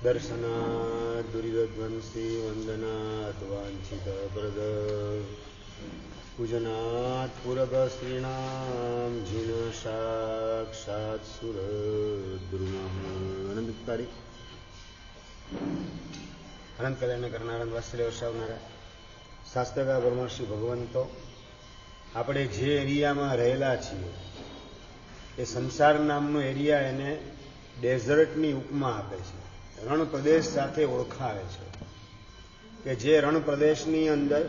દર્શનાદ દુરિધ્વંસી વંદનાદ વાંછિતપ્રદ પૂજનાદ પૂરગ શ્રીણામ જીન સાક્ષાત સુરદ્રુમ અનંતકારી અનંત કલ્યાણ કરનારા વાત્સલ્ય વરસાવનારા શાસ્ત્રકાર બ્રહ્મર્ષિ ભગવંતો, આપણે જે એરિયામાં રહેલા છીએ એ સંસાર નામનો એરિયા એને ડેઝર્ટની ઉપમા આપે છે, રણ પ્રદેશ સાથે ઓળખાવે છે કે જે રણ પ્રદેશની અંદર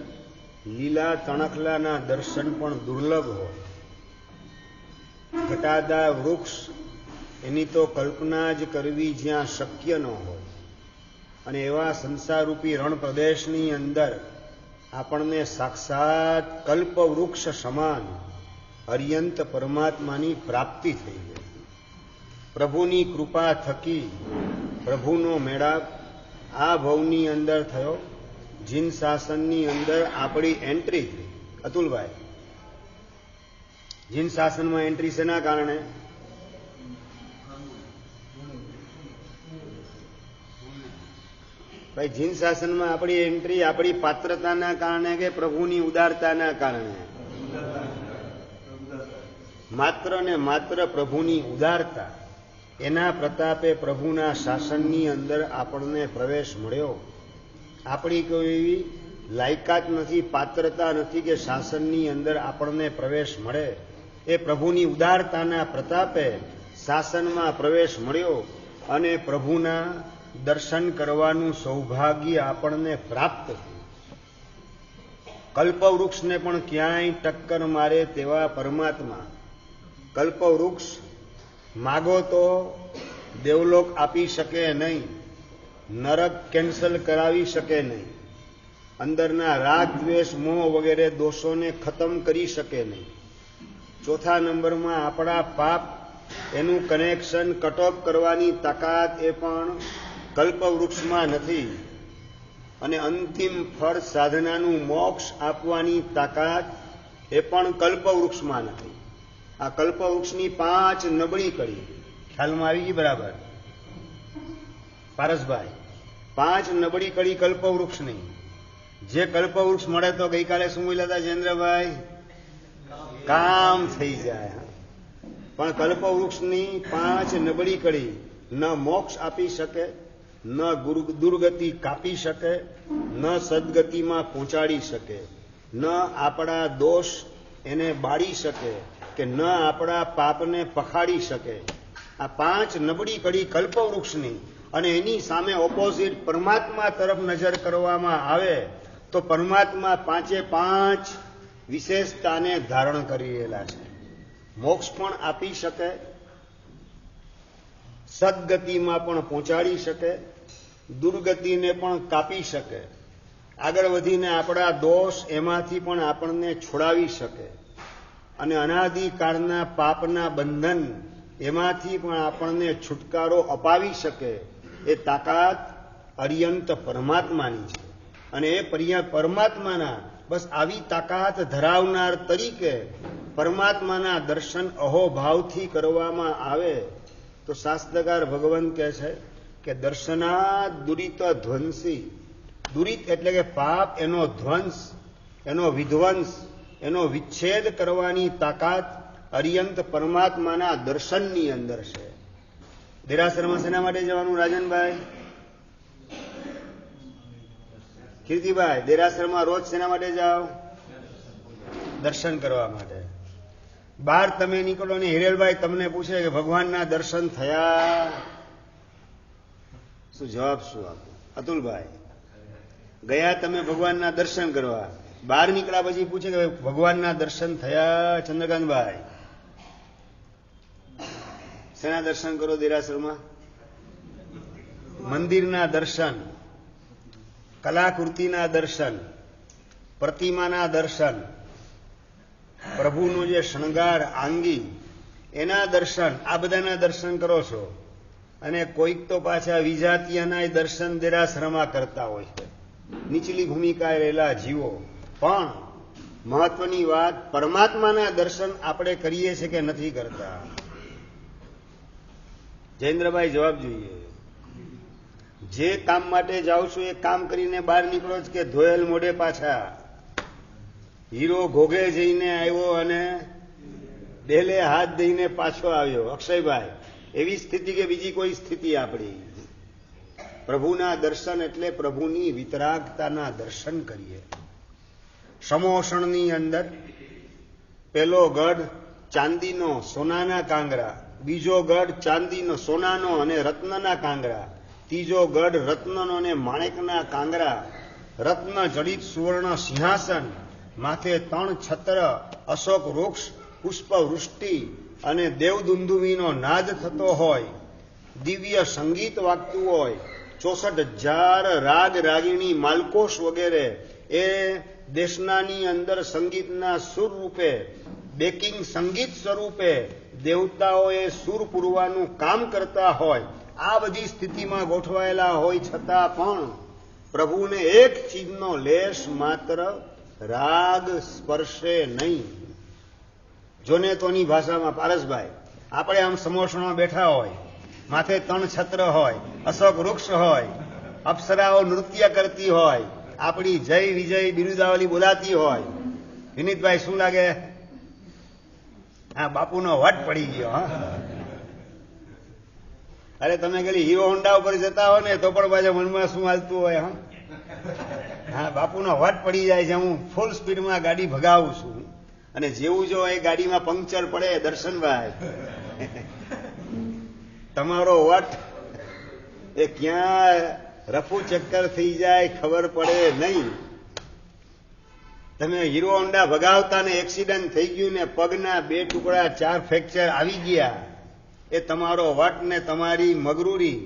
લીલા તણખલાના દર્શન પણ દુર્લભ હોય, ઘટાદાર વૃક્ષ એની તો કલ્પના જ કરવી જ્યાં શક્ય ન હોય, અને એવા સંસારરૂપી રણ પ્રદેશની અંદર આપણને સાક્ષાત કલ્પ વૃક્ષ સમાન અર્યંત પરમાત્માની પ્રાપ્તિ થઈ ગઈ. પ્રભુની કૃપા થકી પ્રભુનો મેળાપ આ ભવની અંદર થયો. જીન શાસનની અંદર આપણી એન્ટ્રી થઈ. અતુલભાઈ, જીન શાસનમાં એન્ટ્રી શેના કારણે? ભાઈ, જીન શાસનમાં આપણી એન્ટ્રી આપણી પાત્રતાના કારણે કે પ્રભુની ઉદારતાના કારણે? માત્ર ને માત્ર પ્રભુની ઉદારતા, એના પ્રતાપે પ્રભુના શાસનની અંદર આપણને પ્રવેશ મળ્યો. આપણી કોઈ એવી લાયકાત નથી, પાત્રતા નથી કે શાસનની અંદર આપણને પ્રવેશ મળે. એ પ્રભુની ઉદારતાના પ્રતાપે શાસનમાં પ્રવેશ મળ્યો અને પ્રભુના દર્શન કરવાનું સૌભાગ્ય આપણને પ્રાપ્ત થયું. કલ્પવૃક્ષને પણ ક્યાંય ટક્કર મારે તેવા પરમાત્મા. કલ્પવૃક્ષ માગો તો દેવલોક આપી શકે નહીં, નરક કેન્સલ કરાવી શકે નહીં, અંદરના રાગ દ્વેષ મોહ વગેરે દોષોને ખતમ કરી શકે નહીં. ચોથા નંબરમાં આપણા પાપ એનું કનેક્શન કટ ઓફ કરવાની તાકાત એ પણ કલ્પવૃક્ષમાં નથી, અને અંતિમ ફળ સાધનાનું મોક્ષ આપવાની તાકાત એ પણ કલ્પવૃક્ષમાં નથી. આ કલ્પવૃક્ષની 5 નબળી કડી ખ્યાલમાં આવી ગઈ? બરાબર પારસભાઈ, 5 નબળી કડી કલ્પવૃક્ષની. જે કલ્પવૃક્ષ મળે તો ગઈકાલે શું બોલ્યા હતા જયેન્દ્રભાઈ? કામ થઈ જાય. પણ કલ્પવૃક્ષની 5 નબળી કડી ન મોક્ષ આપી શકે, ન દુર્ગતિ કાપી શકે, ન સદગતિમાં પહોંચાડી શકે, ન આપણા દોષ એને બાળી શકે કે ન આપણા પાપને પખાડી શકે. આ 5 નબળી કડી કલ્પવૃક્ષની, અને એની સામે ઓપોઝિટ પરમાત્મા તરફ નજર કરવામાં આવે તો પરમાત્મા 5 વિશેષતાને ધારણ કરી રહેલા છે. મોક્ષ પણ આપી શકે, સદગતિમાં પણ પહોંચાડી શકે, દુર્ગતિને પણ કાપી શકે, આગળ વધીને આપણા દોષ એમાંથી પણ આપણને છોડાવી શકે, અને અનાદિકાળના પાપના બંધન એમાંથી પણ આપણને છુટકારો અપાવી શકે. એ તાકાત અર્યંત પરમાત્માની છે. અને એ પરમાત્માના બસ આવી તાકાત ધરાવનાર તરીકે પરમાત્માના દર્શન અહોભાવથી કરવામાં આવે તો શાસ્ત્રકાર ભગવાન કહે છે કે દર્શનાદ દુરિત ધ્વંસી. દુરિત એટલે કે પાપ, એનો ધ્વંસ, એનો વિધ્વંસ, એનો વિચ્છેદ કરવાની તાકાત અર્યંત પરમાત્માના દર્શનની અંદર છે. દેરાસરમાં શેના માટે જવાનું રાજનભાઈ? કીર્તિભાઈ, દેરાસરમાં રોજ શેના માટે જાઓ? દર્શન કરવા માટે. બહાર તમે નીકળો ને હિરેલભાઈ તમને પૂછે કે ભગવાનના દર્શન થયા? શું જવાબ શું આપો? અતુલભાઈ, ગયા તમે ભગવાનના દર્શન કરવા, બહાર નીકળ્યા પછી પૂછે કે ભગવાનના દર્શન થયા? ચંદ્રકાંતભાઈ, શેના દર્શન કરો દેરાસરમાં? મંદિરના દર્શન, કલાકૃતિના દર્શન, પ્રતિમાના દર્શન, પ્રભુનો જે શણગાર આંગી એના દર્શન, આ બધાના દર્શન કરો છો. અને કોઈક તો પાછા વિજાતીયના દર્શન દેરાસરમાં કરતા હોય છે, નીચલી ભૂમિકાએ રહેલા જીવો. પણ મહત્વની વાત, પરમાત્માના દર્શન આપણે કરીએ છીએ કે નથી કરતા? જયેન્દ્રભાઈ જવાબ જોઈએ. જે કામ માટે જાઓ છો એ કામ કરીને બહાર નીકળો જ કે ધોયેલ મોઢે પાછા. હીરો ઘોઘે જઈને આવ્યો અને ડેલે હાથ દઈને પાછો આવ્યો. અક્ષયભાઈ, એવી સ્થિતિ કે બીજી કોઈ સ્થિતિ આપણી? પ્રભુના દર્શન એટલે પ્રભુની વિતરાગતાના દર્શન કરીએ. સમોષણની અંદર પેલો ગઢ ચાંદીનો સોનાના કાંગરા, બીજો ગઢ ચાંદીનો સોનાનો અને રત્નના કાંગરા, ત્રીજો ગઢ રત્નનો અને માણેકના કાંગરા, રત્ન જડિત સુવર્ણ સિંહાસન, માથે 3 છત્ર, અશોક વૃક્ષ, પુષ્પ વૃષ્ટિ અને દેવદુંદુવીનો નાદ થતો હોય, દિવ્ય સંગીત વાગતું હોય, 64,000 રાગ રાગીણી માલકોશ વગેરે એ દેશનાની અંદર સંગીતના સુર રૂપે, બેકિંગ સંગીત સ્વરૂપે દેવતાઓએ સુર પૂરવાનું કામ કરતા હોય, આ બધી સ્થિતિમાં ગોઠવાયેલા હોય છતાં પણ પ્રભુને એક ચીજનો લેશ માત્ર રાગ સ્પર્શે નહીં. જોને તોની ભાષામાં પારસભાઈ, આપણે આમ સમોષણમાં બેઠા હોય, માથે 3 છત્ર હોય, અશોક વૃક્ષ હોય, અપ્સરાઓ નૃત્ય કરતી હોય, આપણી જય વિજય બિરુદાવલી બોલાતી હોય, વિનીતભાઈ શું લાગે? હા, બાપુનો વટ પડી ગયો. હા, અરે તમે ખાલી હીરો હોન્ડા ઉપર જતા હો ને તો પણ પાછા મનમાં શું હાલતું હોય? હા, બાપુનો વટ પડી જાય છે. હું ફૂલ સ્પીડમાં ગાડી ભગાવું છું અને જેવું જો એ ગાડીમાં પંક્ચર પડે, દર્શનભાઈ તમારો વટ એ ક્યાં રફુ ચક્કર થઈ જાય ખબર પડે નહીં. તમે હીરો હોન્ડા ભગાવતા ને એક્સિડન્ટ થઈ ગયું ને પગના 2 ટુકડા 4 ફ્રેક્ચર આવી ગયા, એ તમારો વટ ને તમારી મગરૂરી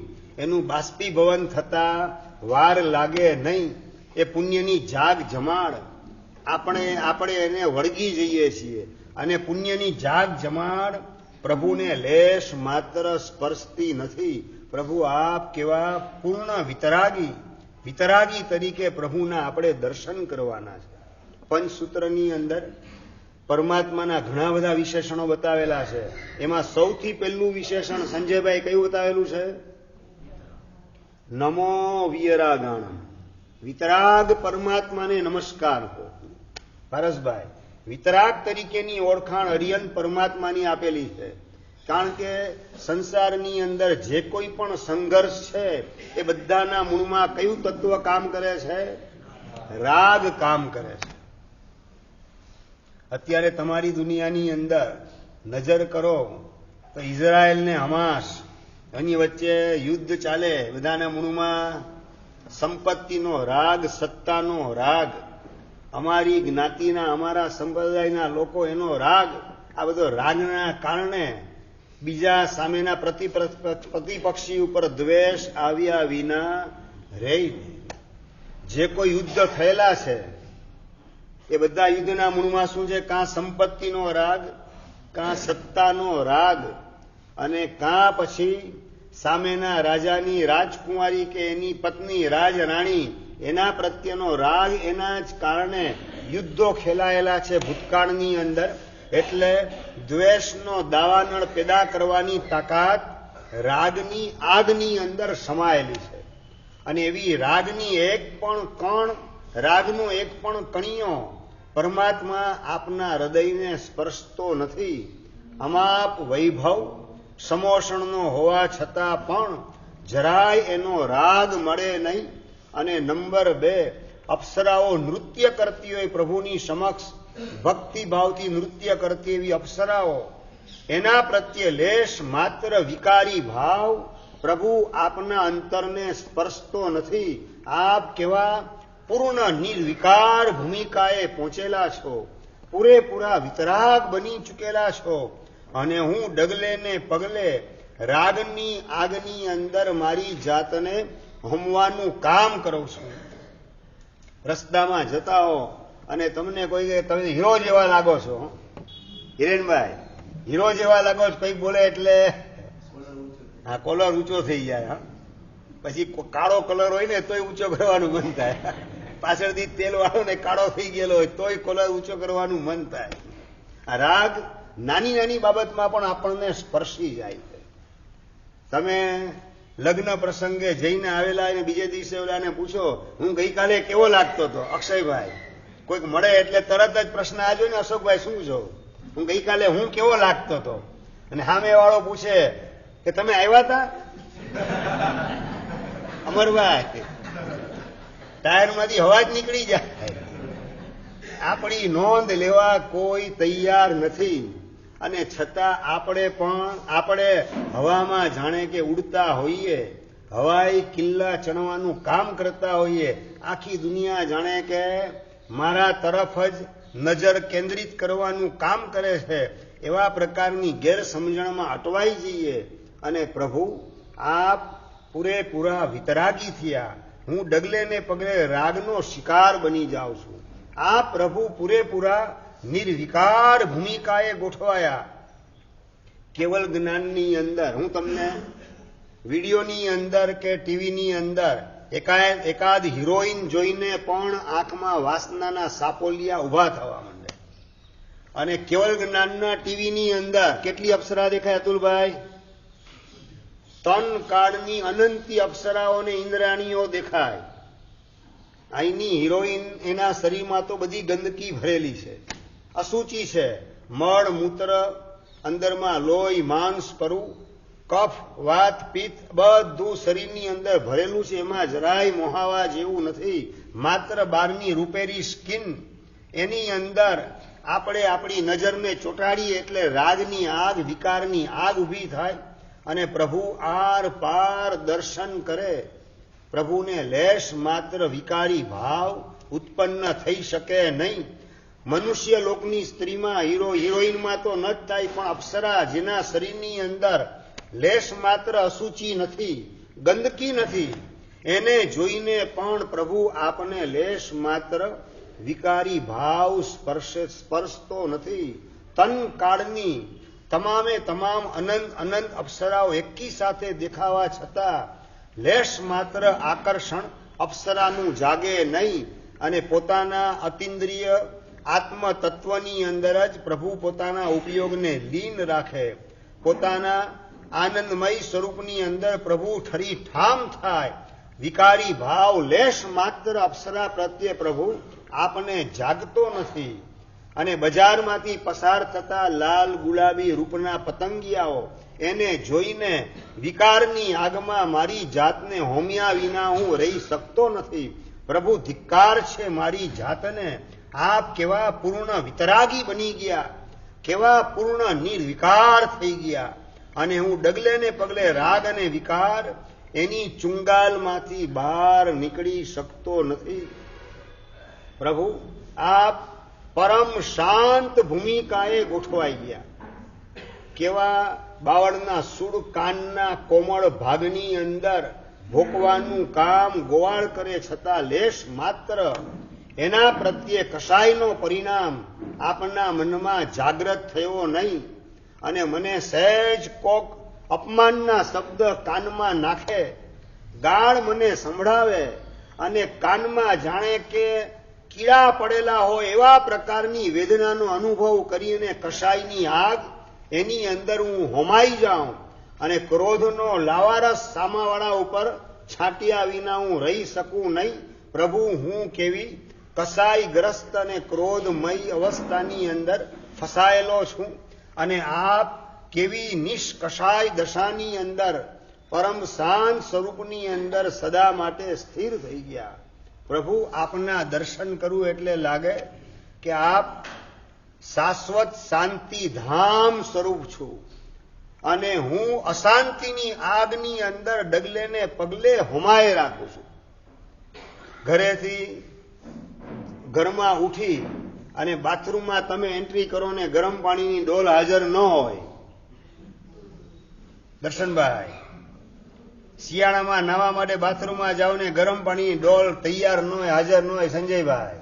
એનું બાષ્પીભવન થતા વાર લાગે નહીં. એ પુણ્યની જાગ જમાડ આપણે એને વળગી જઈએ છીએ અને પુણ્યની જાગ જમાડ પ્રભુને લેશ માત્ર સ્પર્શતી નથી. પ્રભુ આપ કેવા પૂર્ણ વિતરાગી તરીકે પ્રભુના આપણે દર્શન કરવાના છે. પંચસૂત્રની અંદર પરમાત્માના ઘણા બધા વિશેષણો બતાવેલા છે. એમાં સૌથી પહેલું વિશેષણ સંજયભાઈ કયું બતાવેલું છે? નમો વિયરાગાણમ. વિતરાગ પરમાત્માને નમસ્કાર હો. પારસભાઈ, વિતરાગ તરીકેની ઓળખાણ હરિયન પરમાત્માની આપેલી છે. કારણ કે સંસારની અંદર જે કોઈ પણ સંઘર્ષ છે એ બધાના મૂળમાં કયું તત્વ કામ કરે છે? રાગ કામ કરે છે. અત્યારે તમારી દુનિયાની અંદર નજર કરો તો ઇઝરાયલ ને હમાસ એની વચ્ચે યુદ્ધ ચાલે, બધાના મૂળમાં સંપત્તિનો રાગ, સત્તાનો રાગ, અમારી જ્ઞાતિના અમારા સંપ્રદાયના લોકો એનો રાગ, આ બધો રાગના કારણે બીજા સામેના પ્રતિપક્ષી ઉપર દ્વેષ આવ્યા વિના રહી. જે કોઈ યુદ્ધ થયેલા છે એ બધા યુદ્ધના મૂળમાં શું છે? કાં સંપત્તિનો રાગ, કાં સત્તાનો રાગ, અને કાં પછી સામેના રાજાની રાજકુમારી કે એની પત્ની રાજરાણી એના પ્રત્યેનો રાગ. એના જ કારણે યુદ્ધો ખેલાયેલા છે ભૂતકાળની અંદર. એટલે દ્વેષનો દાવાનળ પેદા કરવાની તાકાત રાગની આગની અંદર સમાયેલી છે. અને એવી રાગની એક પણ કણ, રાગનો એક પણ કણિયો પરમાત્મા આપના હૃદયને સ્પર્શતો નથી. અમાપ વૈભવ સમોષણનો હોવા છતાં પણ જરાય એનો રાગ મળે નહીં. અને નંબર 2, અપ્સરાઓ નૃત્ય કરતી હોય પ્રભુની સમક્ષ, ભક્તિભાવથી નૃત્ય કરતી એવી અપ્સરાઓ, એના પ્રત્યે લેશ માત્ર વિકારી ભાવ પ્રભુ આપના અંતરને સ્પર્શતો નથી. આપ કેવા પૂર્ણ નિર્વિકાર ભૂમિકાએ પહોંચેલા છો, પૂરેપૂરા વિતરાગ બની ચૂકેલા છો. અને હું ડગલે ને પગલે રાગની આગની અંદર મારી જાતને હોમવાનું કામ કરું છું. રસ્તામાં જતા હો અને તમને કોઈ કહે તમે હીરો જેવા લાગો છો, હિરેનભાઈ હીરો જેવા લાગો છો, કઈ બોલે એટલે હા કોલર ઊંચો થઈ જાય. હા, પછી કાળો કલર હોય ને તોય ઊંચો કરવાનું મન થાય. પાછળથી તેલ વાળો ને કાળો થઈ ગયેલો હોય તોય કોલર ઊંચો કરવાનું મન થાય. આ રાગ નાની નાની બાબતમાં પણ આપણને સ્પર્શી જાય છે. તમે લગ્ન પ્રસંગે જઈને આવેલા અને બીજે દિવસે ઓલાને પૂછો હું ગઈકાલે કેવો લાગતો હતો, અક્ષયભાઈ કોઈક મળે એટલે તરત જ પ્રશ્ન આજો ને, અશોકભાઈ શું છો, હું ગઈકાલે હું કેવો લાગતો હતો, અને સામે વાળો પૂછે કે તમે આવ્યા હતા અમરભાઈ, ટાયરમાંથી હવા જ નીકળી જાય. આપણી નોંધ લેવા કોઈ તૈયાર નથી, અને છતાં આપણે હવામાં જાણે કે ઉડતા હોઈએ, હવાઈ કિલ્લા ચણવાનું કામ કરતા હોઈએ, આખી દુનિયા જાણે કે મારા તરફ જ નજર કેન્દ્રિત કરવાનું કામ કરે છે, એવા પ્રકારની ગેરસમજણમાં અટવાઈ જઈએ. અને પ્રભુ આપ પૂરેપૂરા વિતરાગી થયા, હું ડગલે ને પગલે રાગનો શિકાર બની જાઉં છું. આ પ્રભુ પૂરેપૂરા નિર્વિકાર ભૂમિકાએ ગોઠવાયા. કેવલ જ્ઞાનની અંદર હું તમને વિડીયોની અંદર કે ટીવીની અંદર એકાદ હિરોઈન જોઈને પણ આંખમાં વાસનાના સાપોલિયા ઉભા થવા માંડે. અને કેવલ જ્ઞાનના ટીવીની અંદર કેટલી અપ્સરા દેખાય અતુલભાઈ? તન કાળની અનંતી અપ્સરાઓને ઇન્દ્રાણીઓ દેખાય. અહીંની હિરોઈન એના શરીરમાં તો બધી ગંદકી ભરેલી છે, અસુચિ છે, મળ મૂત્ર, અંદરમાં લોહી માંસ પરુ, કફ વાત પિત્ત બધું શરીરની અંદર ભરેલું છે. એમાં જરાય મોહાવા જેવું નથી, માત્ર બહારની રૂપેરી સ્કિન. એની અંદર આપણે આપણી નજરને ચોંટાડીએ એટલે રાગની આગ, વિકારની આગ ઊભી થાય, અને પ્રભુ આર પાર દર્શન કરે. પ્રભુને લેશ માત્ર વિકારી ભાવ ઉત્પન્ન થઈ શકે નહીં. મનુષ્ય લોકની સ્ત્રીમાં હિરોઈનમાં તો ન જ થાય, પણ અપ્સરા જેના શરીરની અંદર લેશ માત્ર અસુચિ નથી, ગંદકી નથી, એને જોઈને પણ પ્રભુ આપને લેશ માત્ર વિકારી ભાવ સ્પર્શતો નથી. તન કાળની તમામે તમામ અનંત અપ્સરાઓ એકી સાથે દેખાવા છતાં લેશ માત્ર આકર્ષણ અપ્સરાનું જાગે નહીં, અને પોતાના અતિન્દ્રિય આત્મ તત્વની અંદર જ પ્રભુ પોતાના ઉપયોગને લીન રાખે. પોતાના આનંદમય સ્વરૂપની અંદર પ્રભુ ઠરી ઠામ થાય. વિકારી ભાવ લેશ માત્ર અપ્સરા પ્રત્યે પ્રભુ આપને જાગતો નથી. અને બજારમાંથી પસાર થતા લાલ ગુલાબી રૂપના પતંગિયાઓ એને જોઈને વિકારની આગમાં મારી જાતને હોમ્યા વિના હું રહી શકતો નથી. પ્રભુ ધિક્કાર છે મારી જાતને, આપ કેવા પૂર્ણ વિતરાગી બની ગયા, કેવા પૂર્ણ નિર્વિકાર થઈ ગયા, અને હું ડગલે ને પગલે રાગ અને વિકાર એની ચુંગાલમાંથી બહાર નીકળી શકતો નથી. પ્રભુ આપ પરમ શાંત ભૂમિકાએ ગોઠવાઈ ગયા. કેવા બાવળના સુડ કાનના કોમળ ભાગની અંદર ભોકવાનું કામ ગોવાળ કરે, છતાં લેશ માત્ર એના પ્રત્યે કશાયનો પરિણામ આપના મનમાં જાગ્રત થયો નહીં. અને મને સહેજ કોક અપમાનના શબ્દ કાનમાં નાખે, ગાળ મને સંભળાવે, અને કાનમાં જાણે કે કીડા પડેલા હોય એવા પ્રકારની વેદનાનો અનુભવ કરીને કશાયની આગ એની અંદર હું હોમાઈ જાઉં, અને ક્રોધનો લાવારસ સામાવાળા ઉપર છાંટ્યા વિના હું રહી શકું નહીં. પ્રભુ હું કેવી કસાયગ્રસ્ત અને ક્રોધમય અવસ્થાની અંદર ફસાયેલો છું, અને આપ કેવી નિષ્કષાય દશાની અંદર પરમ શાંત સ્વરૂપની અંદર સદા માટે સ્થિર થઈ ગયા. પ્રભુ આપના દર્શન કરવું એટલે લાગે કે આપ શાશ્વત શાંતિ ધામ સ્વરૂપ છું, અને હું અશાંતિની આગની અંદર ડગલે ને પગલે હોમાય રાખું છું. ઘરમાં ઉઠી અને બાથરૂમમાં તમે એન્ટ્રી કરો ને ગરમ પાણીની ડોલ હાજર ન હોય, દર્શનભાઈ, શિયાળામાં નાવા માટે બાથરૂમમાં જાઓ ને ગરમ પાણીની ડોલ તૈયાર ન હોય, હાજર ન હોય, સંજયભાઈ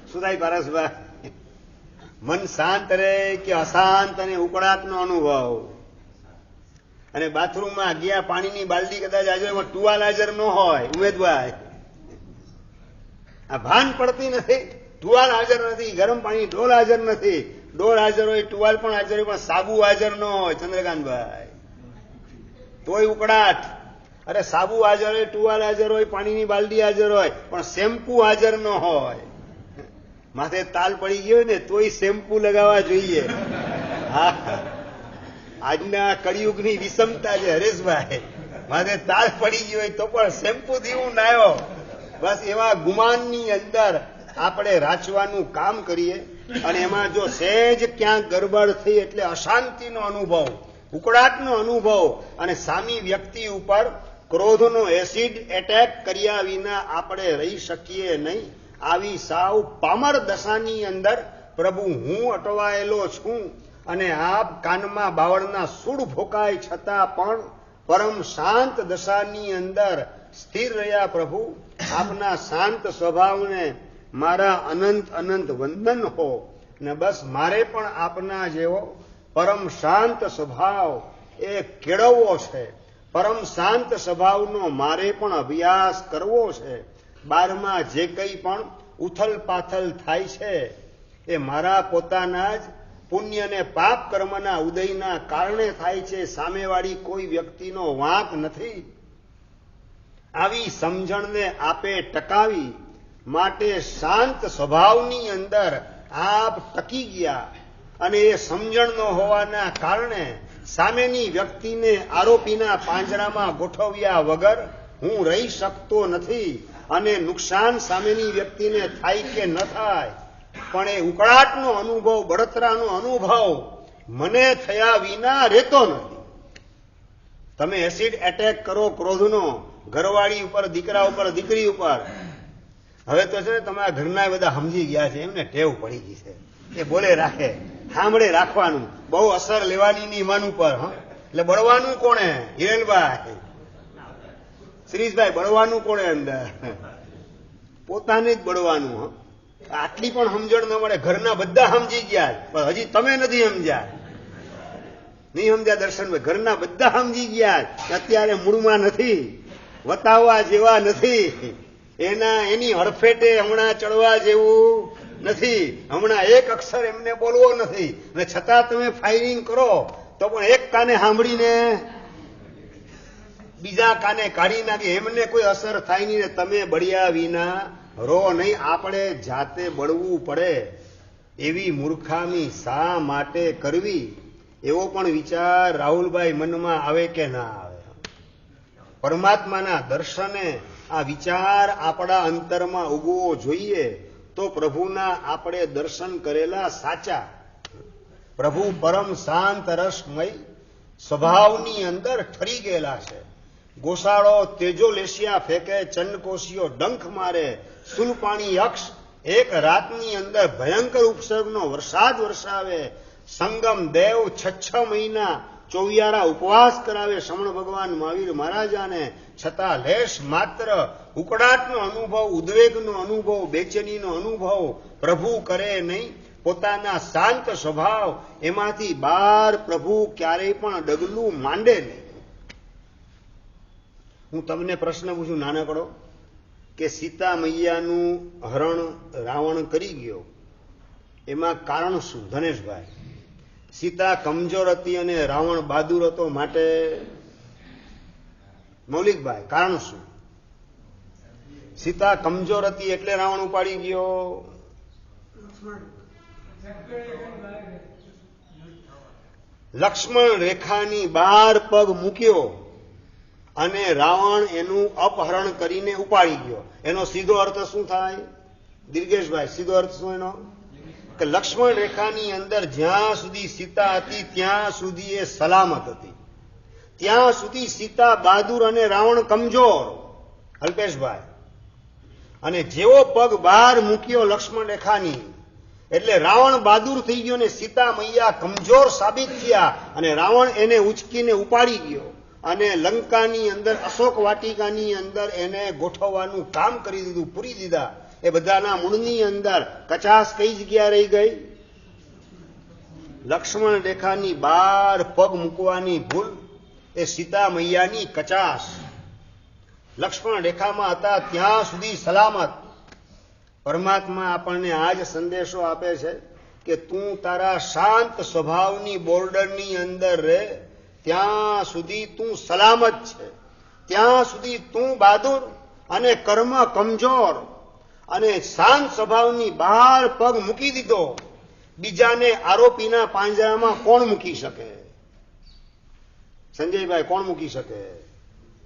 શું થાય? પારસભાઈ, મન શાંત રહે કે અશાંત અને ઉકળાટનો અનુભવ? અને બાથરૂમમાં ગયા, પાણીની બાલડી કદાચ આજે એમાં ટુવાલ હાજર ન હોય, ઉમેદભાઈ આ ભાન પડતી નથી, ટુવાલ હાજર નથી, ગરમ પાણી ડોલ હાજર નથી, ડોલ હાજર હોય, ટુવાલ પણ હાજર હોય, પણ સાબુ હાજર ન હોય. ચંદ્રકાંતભાઈ તોય ઉકળાટ. અરે સાબુ હાજર હોય, ટુવાલ હાજર હોય, પાણીની બાલડી હાજર હોય, પણ શેમ્પુ હાજર ન હોય. માથે તાલ પડી ગયો ને તોય શેમ્પુ લગાવવા જોઈએ. હા, આજના કળિયુગની વિષમતા છે હરેશભાઈ. માથે તાલ પડી ગયો હોય તો પણ શેમ્પુ થી હું નાયો. બસ એવા ગુમાનની અંદર આપણે રાચવાનું કામ કરીએ અને એમાં જો સહેજ ક્યાંક ગરબડ થઈ એટલે અશાંતિનો અનુભવ, ઉકળાટનો અનુભવ અને સામી વ્યક્તિ ઉપર ક્રોધનો એસિડ એટેક કર્યા વિના આપણે રહી શકીએ નહીં. આવી સાવ પામર દશાની અંદર પ્રભુ હું અટવાયેલો છું અને આપ કાનમાં બાવળના સૂડ ભોકાય છતાં પણ પરમ શાંત દશાની અંદર સ્થિર રહ્યા. પ્રભુ આપના શાંત સ્વભાવને મારા અનંત અનંત વંદન હો ને બસ મારે પણ આપના જેવો પરમ શાંત સ્વભાવ એ કેળવવો છે. પરમ શાંત સ્વભાવનો મારે પણ અભ્યાસ કરવો છે. બારમાં જે કંઈ પણ ઉથલ પાથલ થાય છે એ મારા પોતાના જ પુણ્ય અને પાપ કર્મના ઉદયના કારણે થાય છે. સામેવાળી કોઈ વ્યક્તિનો વાંક નથી. આવી સમજણને આપે ટકાવી માટે શાંત સ્વભાવની અંદર આપ ટકી ગયા અને એ સમજણનો હોવાના કારણે સામેની વ્યક્તિને આરોપીના પાંજરામાં ગોઠવ્યા વગર હું રહી શકતો નથી. અને નુકસાન સામેની વ્યક્તિને થાય કે ન થાય પણ એ ઉકળાટનો અનુભવ, બળતરાનો અનુભવ મને થયા વિના રહેતો નથી. તમે એસિડ એટેક કરો ક્રોધનો ઘરવાળી ઉપર, દીકરા ઉપર, દીકરી ઉપર. હવે તો છે ને તમારા ઘરના બધા સમજી ગયા છે, એમને ટેવ પડી ગઈ છે. એ બોલે રાખે, સાંભળે રાખવાનું, બહુ અસર લેવાની નહીં મન ઉપર. એટલે બળવાનું કોણે? હિરેનભાઈ, શ્રીશભાઈ, બળવાનું કોણે અંદર? પોતાને જ બળવાનું. આટલી પણ સમજણ ન મળે. ઘરના બધા સમજી ગયા પણ હજી તમે નથી સમજ્યા. નહીં સમજ્યા દર્શનભાઈ? ઘરના બધા સમજી ગયા અત્યારે મૂળમાં નથી, વતાવવા જેવા નથી, એની હડફેટે હમણાં ચડવા જેવું નથી, હમણાં એક અક્ષર એમને બોલવો નથી. અને છતાં તમે ફાયરિંગ કરો તો પણ એક કાને સાંભળીને બીજા કાને કાઢી નાખી, એમને કોઈ અસર થાય નહીં ને તમે બળ્યા વિના રો નહીં. આપણે જાતે બળવું પડે એવી મૂર્ખામી શા માટે કરવી? એવો પણ વિચાર રાહુલભાઈ મનમાં આવે કે ના આવે? પરમાત્માના દર્શને આ વિચાર આપણા અંતરમાં ઉગવો જોઈએ તો પ્રભુના આપણે દર્શન કરેલા સાચા. પ્રભુ પરમ શાંત રસમય સ્વભાવની અંદર ઠરી ગયેલા છે. ગોસાળો તેજો લેશિયા ફેંકે, ચંદકોશીઓ ડંખ મારે, સુલપાણી યક્ષ એક રાતની અંદર ભયંકર ઉપસર્ગનો વરસાદ વરસાવે, સંગમ દેવ 6 મહિના 24 ઉપવાસ કરાવે શ્રમણ ભગવાન મહાવીર મહારાજાને, છતાં લેશ માત્ર ઉકળાટનો અનુભવ, ઉદ્વેગનો અનુભવ, બેચેનીનો અનુભવ પ્રભુ કરે નહીં. પોતાના શાંત સ્વભાવ એમાંથી બહાર પ્રભુ ક્યારેય પણ ડગલું માંડે નહીં. હું તમને પ્રશ્ન પૂછું નાનકડો કે સીતા મૈયાનું હરણ રાવણ કરી ગયો, એમાં કારણ શું? ધનેશભાઈ, સીતા કમજોર હતી અને રાવણ બહાદુર હતો માટે. મૌલિકભાઈ, કારણ શું? સીતા કમજોર હતી એટલે રાવણ ઉપાડી ગયો? લક્ષ્મણ રેખાની બહાર પગ મૂક્યો અને રાવણ એનું અપહરણ કરીને ઉપાડી ગયો. એનો સીધો અર્થ શું થાય? દિર્ગેશભાઈ, સીધો અર્થ શું એનો? કે લક્ષ્મણ રેખાની અંદર જ્યાં સુધી સીતા હતી ત્યાં સુધી એ સલામત હતી, ત્યાં સુધી સીતા બહાદુર અને રાવણ કમજોર. અલ્પેશભાઈ, અને જેવો પગ બહાર મૂક્યો લક્ષ્મણ રેખાની એટલે રાવણ બહાદુર થઈ ગયો ને સીતા મૈયા કમજોર સાબિત થયા અને રાવણ એને ઉચકીને ઉપાડી ગયો અને લંકાની અંદર અશોક વાટિકાની અંદર એને ગોઠવવાનું કામ કરી દીધું, પૂરી દીધા. એ બધાના મૂળની અંદર કચાસ કઈ જગ્યા રહી ગઈ? લક્ષ્મણ રેખાની બહાર પગ મૂકવાની ભૂલ એ સીતા મૈયાની કચાસ. લક્ષ્મણ રેખામાં હતા ત્યાં સુધી સલામત. પરમાત્મા આપણને આ જ સંદેશો આપે છે કે તું તારા શાંત સ્વભાવની બોર્ડરની અંદર રહે, ત્યાં સુધી તું સલામત છે, ત્યાં સુધી તું બહાદુર અને કર્મ કમજોર અને શાંત સ્વભાવની બહાર પગ મૂકી દીધો, બીજાને આરોપીના પાંજરામાં કોણ મૂકી શકે? સંજયભાઈ, કોણ મૂકી શકે?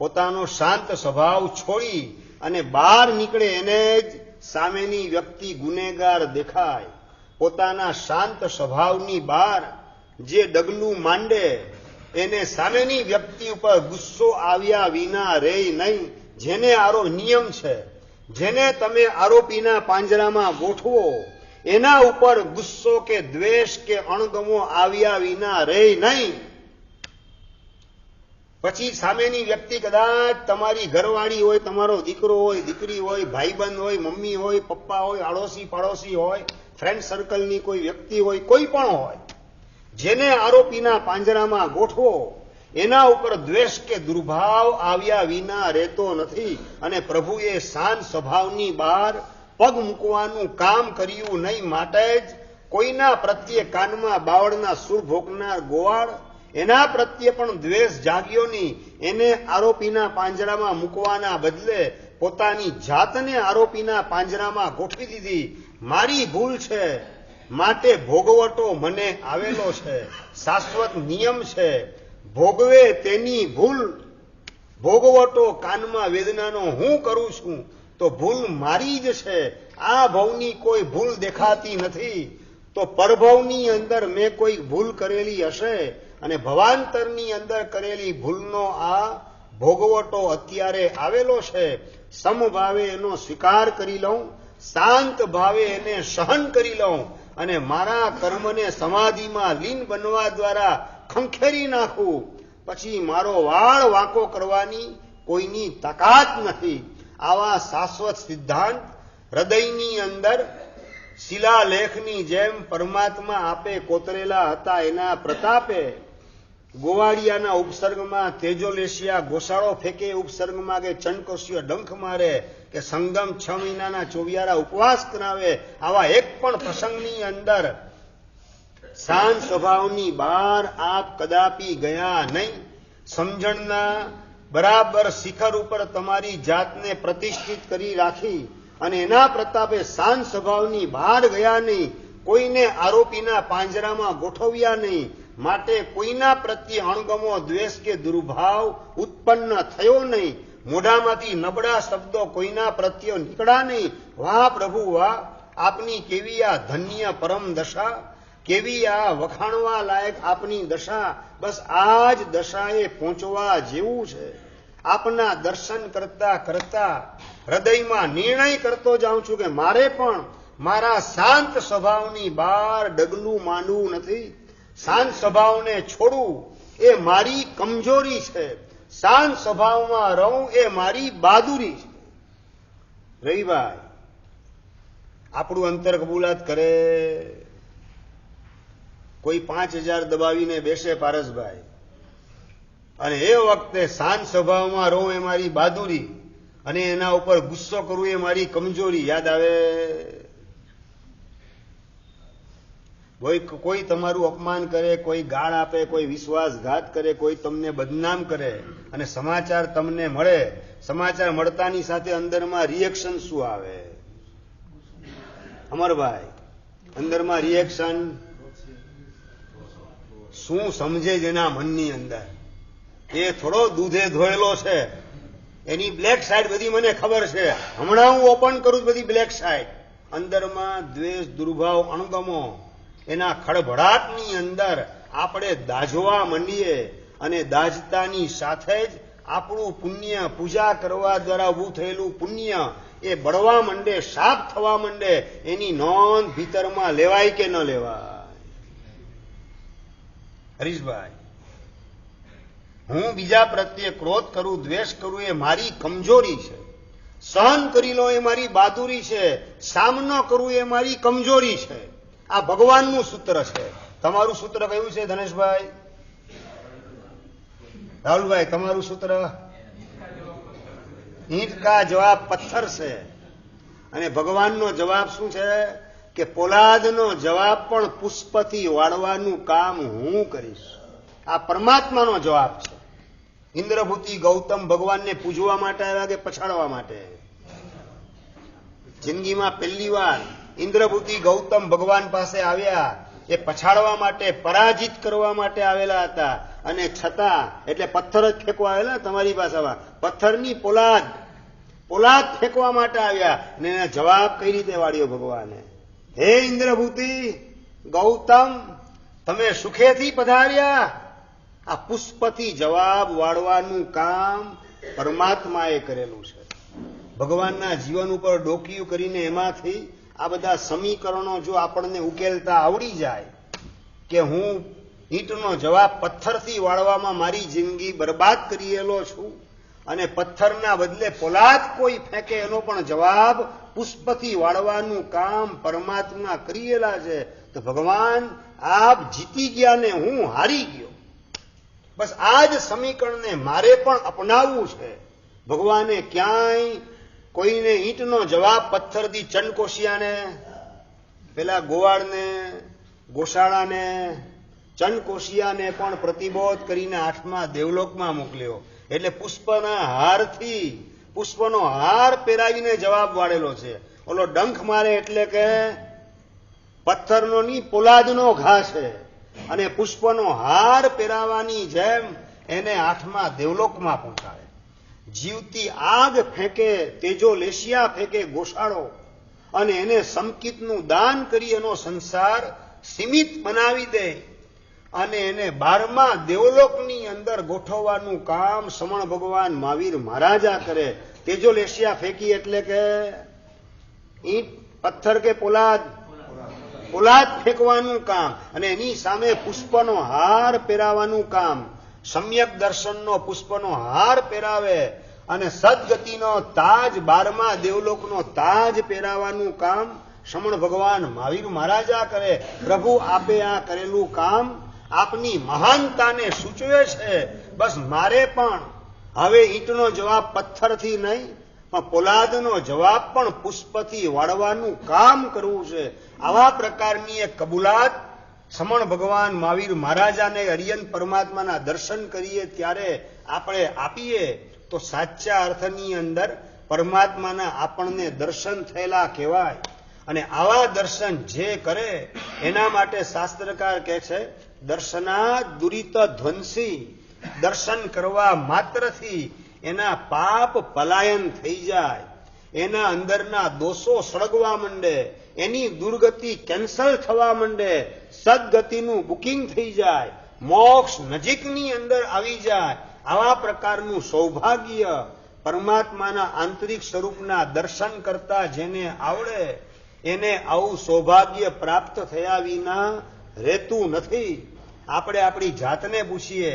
પોતાનો શાંત સ્વભાવ છોડી અને બહાર નીકળે એને જ સામેની વ્યક્તિ ગુનેગાર દેખાય. પોતાના શાંત સ્વભાવની બહાર જે ડગલું માંડે એને સામેની વ્યક્તિ ઉપર ગુસ્સો આવ્યા વિના રહે નહીં. જેને નિયમ છે, જેને તમે આરોપીના પાંજરામાં ગોઠવો એના ઉપર ગુસ્સો કે દ્વેષ કે અણગમો આવ્યા વિના રહે નહીં. પછી સામેની વ્યક્તિ કદાચ તમારી ઘરવાળી હોય, તમારો દીકરો હોય, દીકરી હોય, ભાઈબંધ હોય, મમ્મી હોય, પપ્પા હોય, આડોશી પાડોશી હોય, ફ્રેન્ડ સર્કલની કોઈ વ્યક્તિ હોય, કોઈ પણ હોય, જેને આરોપીના પાંજરામાં ગોઠવો એના ઉપર દ્વેષ કે દુર્ભાવ આવ્યા વિના રહેતો નથી. અને પ્રભુએ શાંત સ્વભાવની બહાર પગ મૂકવાનું કામ કર્યું નહીં. માટે જ કોઈના પ્રત્યે કાનમાં બાવળના સૂર ભોગનાર ગોવાળ, એના પ્રત્યે પણ દ્વેષ જાગ્યો નહીં. એને આરોપીના પાંજરામાં મૂકવાના બદલે પોતાની જાતને આરોપીના પાંજરામાં ગોઠવી દીધી. મારી ભૂલ છે માટે ભોગવટો મને આવેલો છે. શાશ્વત નિયમ છે, ભોગવે તેની ભૂલ. ભોગવટો કાનમાં વેદનાનો હું કરું છું તો ભૂલ મારી જ છે. આ ભવની કોઈ ભૂલ દેખાતી નથી તો પરભવની અંદર મેં કોઈ ભૂલ કરેલી હશે અને ભવાંતરની અંદર કરેલી ભૂલનો આ ભોગવટો અત્યારે આવેલો છે. સમભાવે એનો સ્વીકાર કરી લઉં, શાંત ભાવે એને સહન કરી લઉં અને મારા કર્મને સમાધિમાં લીન બનવા દ્વારા ખંખેરી નાખું. પછી મારો વાળ વાંકો કરવાની કોઈની તાકાત નથી. આવા શાશ્વત સિદ્ધાંત હૃદયની અંદર શિલાલેખની જેમ પરમાત્મા આપે કોતરેલા હતા. એના પ્રતાપે ગોવાળિયાના ઉપસર્ગમાં તેજોલેશિયા ગોસાળો ફેંકે ઉપસર્ગમાં કે ચંડકોશિયો ડંખ મારે કે સંગમ 6 મહિનાના ચોવિયારા ઉપવાસ કરાવે, આવા એક પણ પ્રસંગની અંદર શાંત સ્વભાવની બહાર આપ કદાપી ગયા નહીં. સમજણના બરાબર શિખર ઉપર તમારી જાતને પ્રતિષ્ઠિત કરી રાખી અને એના પ્રતાપે શાંત સ્વભાવની બહાર ગયા નહીં. કોઈને આરોપીના પાંજરામાં ગોઠવ્યા નહીં. માટે કોઈના પ્રત્યે અણગમો, દ્વેષ કે દુર્ભાવ ઉત્પન્ન થયો નહીં. મોઢામાંથી નબળા શબ્દો કોઈના પ્રત્યે નીકળ્યા નહીં. વાહ પ્રભુ વાહ, આપની કેવી આ ધન્ય પરમ દશા, કેવી આ વખાણવા લાયક આપની દશા. બસ આ જ દશાએ પહોંચવા જેવું છે. આપના દર્શન કરતા કરતા હૃદયમાં નિર્ણય કરતો જાઉં છું કે મારે પણ મારા શાંત સ્વભાવની બહાર ડગલું માંડવું નથી. શાંત સ્વભાવને છોડવું એ મારી કમજોરી છે. શાંત સ્વભાવમાં રહું એ મારી બહાદુરી છે. રવિભાઈ, આપણું અંતર કબૂલાત કરે. કોઈ 5000 દબાવીને બેસે પારસભાઈ, અને એ વખતે શાંત સ્વભાવમાં રહું એ મારી બહાદુરી અને એના ઉપર ગુસ્સો કરવું એ મારી કમજોરી. યાદ આવે? કોઈ તમારું અપમાન કરે, કોઈ ગાળ આપે, કોઈ વિશ્વાસઘાત કરે, કોઈ તમને બદનામ કરે અને સમાચાર તમને મળે. સમાચાર મળતાની સાથે અંદરમાં રિએક્શન શું આવે? અમરભાઈ, અંદરમાં રિએક્શન શું સમજે જેના મનની અંદર? એ થોડો દૂધે ધોયેલો છે, એની બ્લેક સાઈડ બધી મને ખબર છે. હમણાં હું ઓપન કરું બધી બ્લેક સાઈડ. અંદરમાં દ્વેષ, દુર્ભાવ, અણગમો, એના ખળભળાટની અંદર આપણે દાઝવા માંડીએ અને દાઝતાની સાથે જ આપણું પુણ્ય, પૂજા કરવા દ્વારા ઊભું થયેલું પુણ્ય એ બળવા માંડે, સાફ થવા માંડે. એની નોંધ ભીતરમાં લેવાય કે ન લેવાય? હરીશભાઈ, હું બીજા પ્રત્યે ક્રોધ કરું, દ્વેષ કરું એ મારી કમજોરી છે. સહન કરી લો એ મારી બહાદુરી છે. સામનો કરવું એ મારી કમજોરી છે. આ ભગવાનનું સૂત્ર છે. તમારું સૂત્ર કયું છે ધનેશભાઈ? રાહુલભાઈ, તમારું સૂત્ર? ઈંટ કા જવાબ પથ્થર છે. અને ભગવાનનો જવાબ શું છે કે પોલાદનો જવાબ પણ પુષ્પથી વાળવાનું કામ હું કરીશ. આ પરમાત્માનો જવાબ છે. ઇન્દ્રભૂતિ ગૌતમ ભગવાનને પૂજવા માટે આવ્યા કે પછાડવા માટે? જિંદગીમાં પહેલી વાર ઇન્દ્રભૂતિ ગૌતમ ભગવાન પાસે આવ્યા એ પછાડવા માટે, પરાજિત કરવા માટે આવેલા હતા. અને છતાં એટલે પથ્થર જ ફેંકવા આવેલા તમારી પાસેમાં, પથ્થરની પોલાદ ફેંકવા માટે આવ્યા. અને એના જવાબ કઈ રીતે વાળ્યો ભગવાને? હે ઇન્દ્રભૂતિ ગૌતમ, તમે સુખેથી પધાર્યા. આ પુષ્પથી જવાબ વાળવાનું કામ પરમાત્માએ કરેલું છે. ભગવાનના જીવન ઉપર ડોકિયું કરીને એમાંથી આ બધા સમીકરણો જો આપણને ઉકેલતા આવડી જાય કે હું ઈંટનો જવાબ પથ્થરથી વાળવામાં મારી જિંદગી બરબાદ કરેલો છું અને પથ્થરના બદલે પોલાદ કોઈ ફેંકે એનો પણ જવાબ પુષ્પથી વાળવાનું કામ પરમાત્મા કરેલા છે, તો ભગવાન આપ જીતી ગયા ને હું હારી ગયો. બસ આ જ સમીકરણને મારે પણ અપનાવવું છે. ભગવાને ક્યાંય કોઈને ઈંટનો જવાબ પથ્થરથી ચંડકોશિયાને, પેલા ગોવાળને, ગોશાળાને, ચંડકોશિયાને પણ પ્રતિબોધ કરીને 8મા દેવલોકમાં મોકલ્યો. એટલે પુષ્પના હારથી, પુષ્પનો હાર પહેરાવીને જવાબ વાળેલો છે. ઓલો ડંખ મારે એટલે કે પથ્થરનો ની પોલાદનો ઘા છે, અને પુષ્પનો હાર પહેરાવાની જેમ એને 8મા દેવલોકમાં પહોંચાડે. જીવતી આગ ફેંકે, તેજો લેશિયા ફેંકે ગોશાળો, અને એને સમકિતનું દાન કરી એનો સંસાર સીમિત બનાવી દે અને એને 12મા દેવલોકની અંદર ગોઠવવાનું કામ સમણ ભગવાન મહાવીર મહારાજા કરે. તેજો લેશિયા ફેંકી એટલે કે ઈંટ, પથ્થર કે પોલાદ ફેંકવાનું કામ, અને એની સામે પુષ્પનો હાર પહેરાવાનું કામ. સમ્યક દર્શનનો પુષ્પનો હાર પહેરાવે અને સદગતિનો તાજ, 12મા દેવલોકનો તાજ પહેરાવાનું કામ સમણ ભગવાન મહાવીર મહારાજા કરે. પ્રભુ આપે આ કરેલું કામ આપની મહાનતાને સૂચવે છે. બસ મારે પણ હવે ઈંટનો જવાબ પથ્થરથી નહીં, પણ પોલાદનો જવાબ પણ પુષ્પથી વાળવાનું કામ કરવું છે. આવા પ્રકારની એક કબૂલાત સમણ ભગવાન મહાવીર મહારાજાને અરિયન પરમાત્માના દર્શન કરીએ ત્યારે આપણે આપીએ તો સાચા અર્થની અંદર પરમાત્માના આપણને દર્શન થયેલા કહેવાય. અને આવા દર્શન જે કરે એના માટે શાસ્ત્રકાર કહે છે, દર્શના દુરિત ધ્વંસી, દર્શન કરવા માત્રથી એના પાપ પલાયન થઈ જાય, એના અંદરના દોષો સળગવા માંડે, એની દુર્ગતિ કેન્સલ થવા માંડે, સદગતિનું બુકિંગ થઈ જાય, મોક્ષ નજીકની અંદર આવી જાય. આવા પ્રકારનું સૌભાગ્ય પરમાત્માના આંતરિક સ્વરૂપના દર્શન કરતા જેને આવડે એને આવું સૌભાગ્ય પ્રાપ્ત થયા વિના રહેતું નથી. આપણે આપણી જાતને પૂછીએ,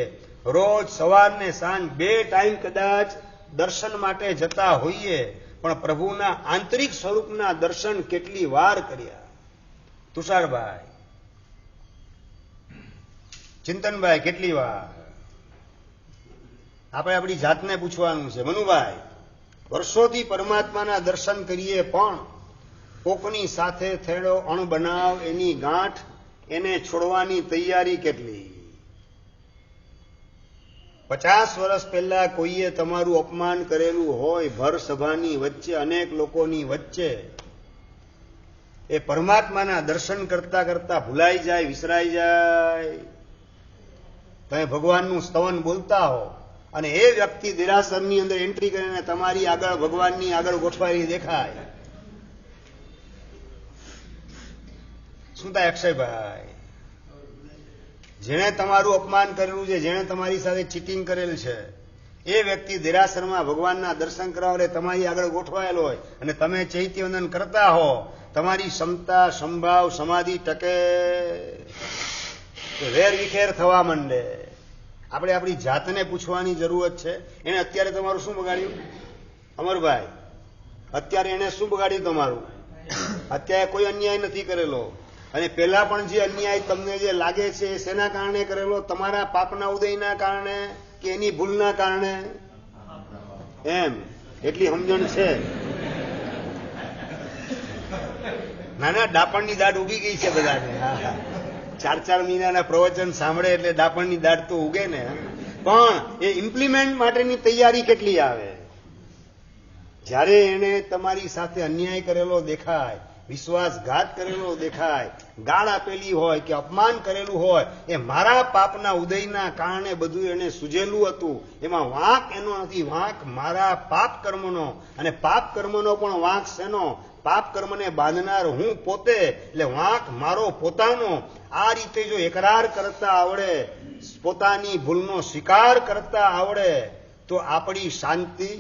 રોજ સવાર ને સાંજ 2 ટાઈમ કદાચ દર્શન માટે જતા હોઈએ, પણ પ્રભુના આંતરિક સ્વરૂપના દર્શન કેટલી વાર કર્યા? તુષારભાઈ, ચિંતનભાઈ, કેટલી વાર? આપણે આપણી જાતને પૂછવાનું છે. મનુભાઈ, વર્ષોથી પરમાત્માના દર્શન કરીએ પણ કોકની સાથે થયેલો અણબનાવ, એની ગાંઠ, એને છોડવાની તૈયારી કેટલી? 50 વર્ષ પહેલા કોઈએ તમારું અપમાન કરેલું હોય ભર સભાની વચ્ચે, અનેક લોકોની વચ્ચે, એ પરમાત્માના દર્શન કરતા કરતા ભૂલાઈ જાય, વિસરાઈ જાય. તમે ભગવાનનું સ્તવન બોલતા હો અને એ વ્યક્તિ દેરાસરની અંદર એન્ટ્રી કરીને તમારી આગળ, ભગવાનની આગળ ગોઠવાયેલી દેખાય. શું થાય અક્ષયભાઈ? જેણે તમારું અપમાન કરેલું છે, જેણે તમારી સાથે ચીટિંગ કરેલ છે, એ વ્યક્તિ દેરાસરમાં ભગવાનના દર્શન કરવા એટલે તમારી આગળ ગોઠવાયેલો હોય અને તમે ચૈત્યવંદન કરતા હો, તમારી ક્ષમતા, સંભાવ, સમાધિ ટકે, વેર વિખેર થવા માંડે. આપણે આપણી જાતને પૂછવાની જરૂરત છે. એને અત્યારે તમારું શું બગાડ્યું? અમરભાઈ, અત્યારે એને શું બગાડ્યું તમારું? અત્યારે કોઈ અન્યાય નથી કરેલો, અને પેલા પણ જે અન્યાય તમને જે લાગે છે એ શેના કારણે કરેલો? તમારા પાપના ઉદયના કારણે કે એની ભૂલના કારણે? એમ એટલી સમજણ છે? નાના ડાપણની દાઢ ઉગી ગઈ છે બધાને. 4 મહિનાના પ્રવચન સાંભળે એટલે ડાપણની દાઢ તો ઉગે ને, પણ એ ઇમ્પ્લિમેન્ટ માટેની તૈયારી કેટલી આવે? જ્યારે એને તમારી સાથે અન્યાય કરેલો દેખાય, વિશ્વાસઘાત કરેલો દેખાય, ગાળ આપેલી હોય કે અપમાન કરેલું હોય, એ મારા પાપના ઉદયના કારણે બધું એને સૂજેલું હતું, એમાં વાંક એનો નથી, વાંક મારા પાપ કર્મનો. અને પાપ કર્મનો પણ વાંક શેનો? પાપ કર્મને બાંધનાર હું પોતે, એટલે વાંક મારો પોતાનો. આ રીતે જો એકરાર કરતા આવડે, પોતાની ભૂલનો સ્વીકાર કરતા આવડે, તો આપણી શાંતિ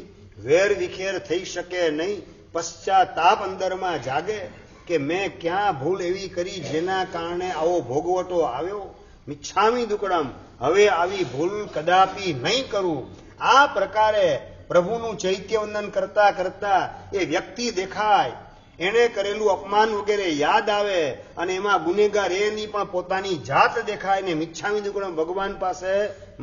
વેર વિખેર થઈ શકે નહીં. પશ્ચાતાપ અંદરમાં જાગે કે મેં ક્યાં ભૂલ એવી કરી જેના કારણે આવો ભોગવટો આવ્યો. મિચ્છામિ દુક્કડમ, હવે આવી ભૂલ કદાપી નહીં કરું. આ પ્રકારે પ્રભુનું ચૈત્યવંદન કરતા કરતા એ વ્યક્તિ દેખાય, એને કરેલું અપમાન વગેરે યાદ આવે, અને એમાં ગુનેગાર એની પણ પોતાની જાત દેખાય ને મિચ્છામિ દુક્કડમ ભગવાન પાસે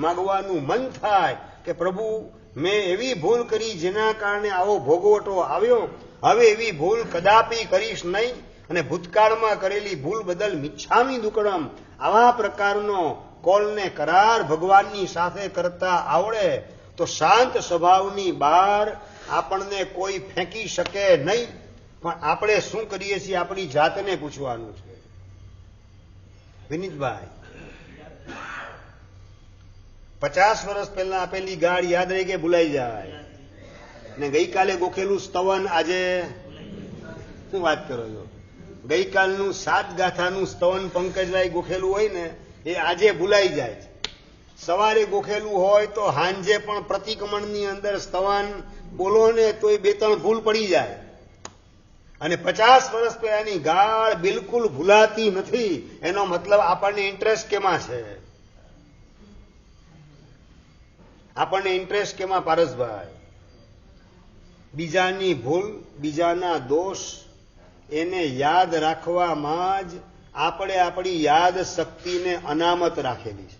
માગવાનું મન થાય કે પ્રભુ મેં એવી ભૂલ કરી જેના કારણે આવો ભોગવટો આવ્યો, હવે એવી ભૂલ કદાપી કરીશ નહીં, અને ભૂતકાળમાં કરેલી ભૂલ બદલ મિચ્છામિ દુક્કડમ. આવા પ્રકારનો કોલને કરાર ભગવાનની સાથે કરતા આવડે તો શાંત સ્વભાવની બહાર આપણને કોઈ ફેંકી શકે નહીં. પણ આપણે શું કરીએ છીએ? આપણી જાતને પૂછવાનું છે. વિનીતભાઈ, 50 વર્ષ પહેલા આપેલી ગાળ યાદ રહી કે ભૂલાઈ જાય? ને ગઈકાલે ગોખેલું સ્તવન આજે શું વાત કરો છો? ગઈકાલનું 7 ગાથાનું સ્તવન પંકજભાઈ ગોખેલું હોય ને, એ આજે ભૂલાઈ જાય છે. સવારે ગોખેલું હોય તો હાંજે પણ પ્રતિક્રમણની અંદર સ્તવન બોલો ને તોય 2-3 ભૂલ પડી જાય. અને 50 વર્ષ પહેલાની ગાળ બિલકુલ ભૂલાતી નથી. એનો મતલબ આપણને ઇન્ટરેસ્ટ કેમાં છે? આપણને ઇન્ટરેસ્ટ કેમાં? પારસભાઈ, બીજાની ભૂલ, બીજાના દોષ એને યાદ રાખવામાં જ આપણે આપણી યાદ શક્તિને અનામત રાખેલી છે.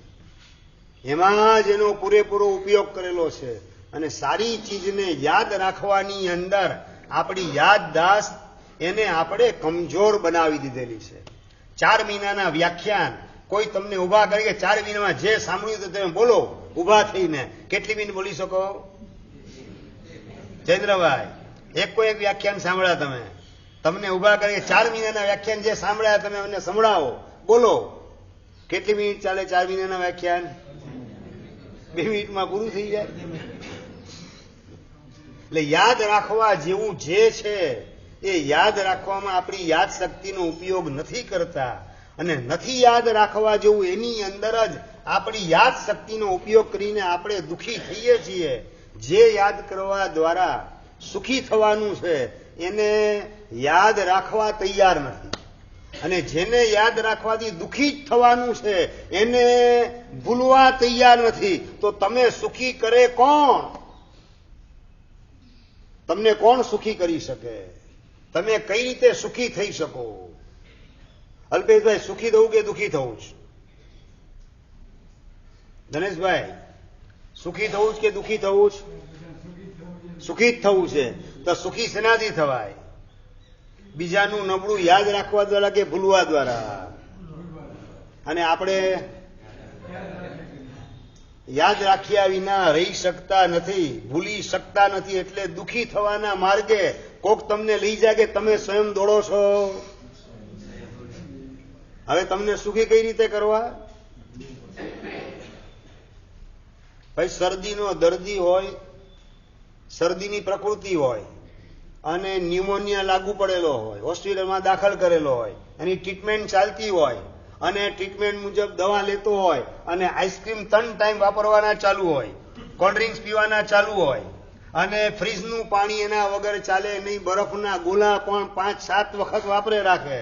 એમાં જ એનો પૂરેપૂરો ઉપયોગ કરેલો છે. અને સારી ચીજને યાદ રાખવાની અંદર આપણી યાદદાસ્ત એને આપણે કમજોર બનાવી દીધેલી છે. 4 મહિનાના વ્યાખ્યાન કોઈ તમને ઉભા કરી કે 4 મહિનામાં જે સાંભળ્યું તો તમે બોલો, ઉભા થઈને કેટલી મિનિટ બોલી શકો? જયેન્દ્રભાઈ, એક વ્યાખ્યાન સાંભળ્યા તમે, તમને ઉભા કરી 4 મહિનાના વ્યાખ્યાન જે સાંભળ્યા તમે મને સંભળાવો, બોલો. કેટલી મિનિટ ચાલે 4 મહિનાના વ્યાખ્યાન? 2 મિનિટમાં પૂરું થઈ જાય. એટલે યાદ રાખવા જેવું જે છે એ યાદ રાખવામાં આપણી યાદ શક્તિનો ઉપયોગ નથી કરતા, અને નથી યાદ રાખવા જેવું એની અંદર જ આપણી યાદ શક્તિનો ઉપયોગ કરીને આપણે દુઃખી થઈએ છીએ. જે યાદ કરવા દ્વારા સુખી થવાનું છે એને યાદ રાખવા તૈયાર નથી, અને જેને યાદ રાખવાથી દુઃખી જ થવાનું છે એને ભૂલવા તૈયાર નથી. તો તમે સુખી કરે કોણ? તમને કોણ સુખી કરી શકે? તમે કઈ રીતે સુખી થઈ શકો? અલ્પેશભાઈ, સુખી થવું કે દુઃખી થવું છે? ધનેશભાઈ, સુખી થવું છે કે દુઃખી થવું છે? સુખી જ થવું છે. તો સુખી શેનાથી થવાય? બીજાનું નબળું યાદ રાખવા દ્વારા કે ભૂલવા દ્વારા? અને આપણે યાદ રાખ્યા વિના રહી શકતા નથી, ભૂલી શકતા નથી. એટલે દુઃખી થવાના માર્ગે કોક તમને લઈ જાય કે તમે સ્વયં દોડો છો. હવે તમને સુખી કઈ રીતે કરવા? ભાઈ, શરદીનો દર્દી હોય, શરદીની પ્રકૃતિ હોય, અને ન્યુમોનિયા લાગુ પડેલો હોય, હોસ્પિટલમાં દાખલ કરેલો હોય, એની ટ્રીટમેન્ટ ચાલતી હોય, અને ટ્રીટમેન્ટ મુજબ દવા લેતો હોય, અને આઈસ્ક્રીમ 3 ટાઈમ વાપરવાના ચાલુ હોય, કોલ્ડ ડ્રિંક્સ પીવાના ચાલુ હોય, અને ફ્રીજનું પાણી એના વગર ચાલે નહીં, બરફના ગોલા પણ 5-7 વખત વાપરે રાખે.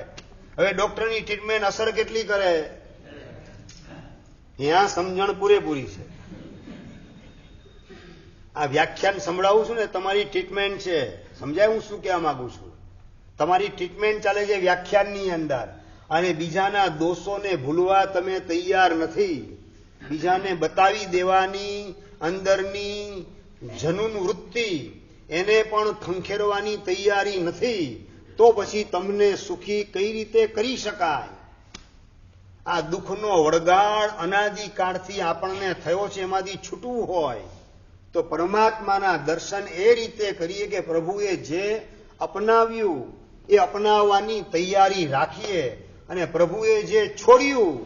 હવે ડોક્ટરની ટ્રીટમેન્ટ અસર કેટલી કરે? ત્યાં સમજણ પૂરેપૂરી છે. આ વ્યાખ્યાન સંભળાવું છું ને, તમારી ટ્રીટમેન્ટ છે. સમજાય હું શું કહેવા માંગુ છું? તમારી ટ્રીટમેન્ટ ચાલે છે વ્યાખ્યાનની અંદર, અને બીજાના દોષોને ભૂલવા તમે તૈયાર નથી. બીજાને બતાવી દેવાની અંદરની જનૂન વૃત્તિ એને પણ ખંખેરવાની તૈયારી નથી. તો પછી તમને સુખી કઈ રીતે કરી શકાય? આ દુઃખનો વળગાડ અનાદિકાળથી આપણને થયો છે એમાંથી છૂટવું હોય તો પરમાત્માના દર્શન એ રીતે કરીએ કે પ્રભુએ જે અપનાવ્યું એ અપનાવવાની તૈયારી રાખીએ અને પ્રભુએ જે છોડ્યું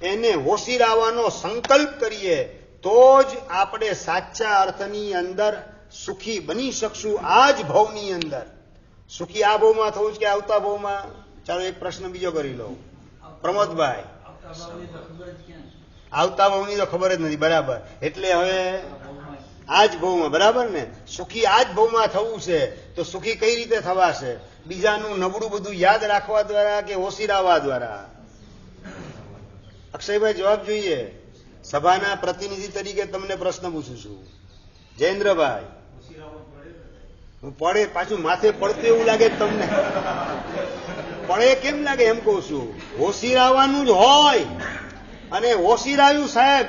એને ઓસિરાવાનો સંકલ્પ કરીએ તો જ આપણે સાચા અર્થની અંદર સુખી બની શકશું. આ જ ભવની અંદર સુખી આ ભવમાં થવું કે આવતા ભવમાં? ચાલો એક પ્રશ્ન બીજો કરી લો પ્રમોદભાઈ. આવતા ભવની તો ખબર જ નથી. બરાબર. એટલે હવે આ જ ભવમાં, બરાબર ને? સુખી આ જ ભવમાં થવું છે તો સુખી કઈ રીતે થવાશે? બીજાનું નબળું બધું યાદ રાખવા દ્વારા કે ઓસિરાવા દ્વારા? અક્ષયભાઈ જવાબ જોઈએ. સભાના પ્રતિનિધિ તરીકે તમને પ્રશ્ન પૂછું છું. જયેન્દ્રભાઈ, હું પડે પાછું માથે પડતું એવું લાગે તમને? પડે કેમ લાગે એમ કહું છું. ઓસિરાવાનું જ હોય અને ઓસિરાયું સાહેબ.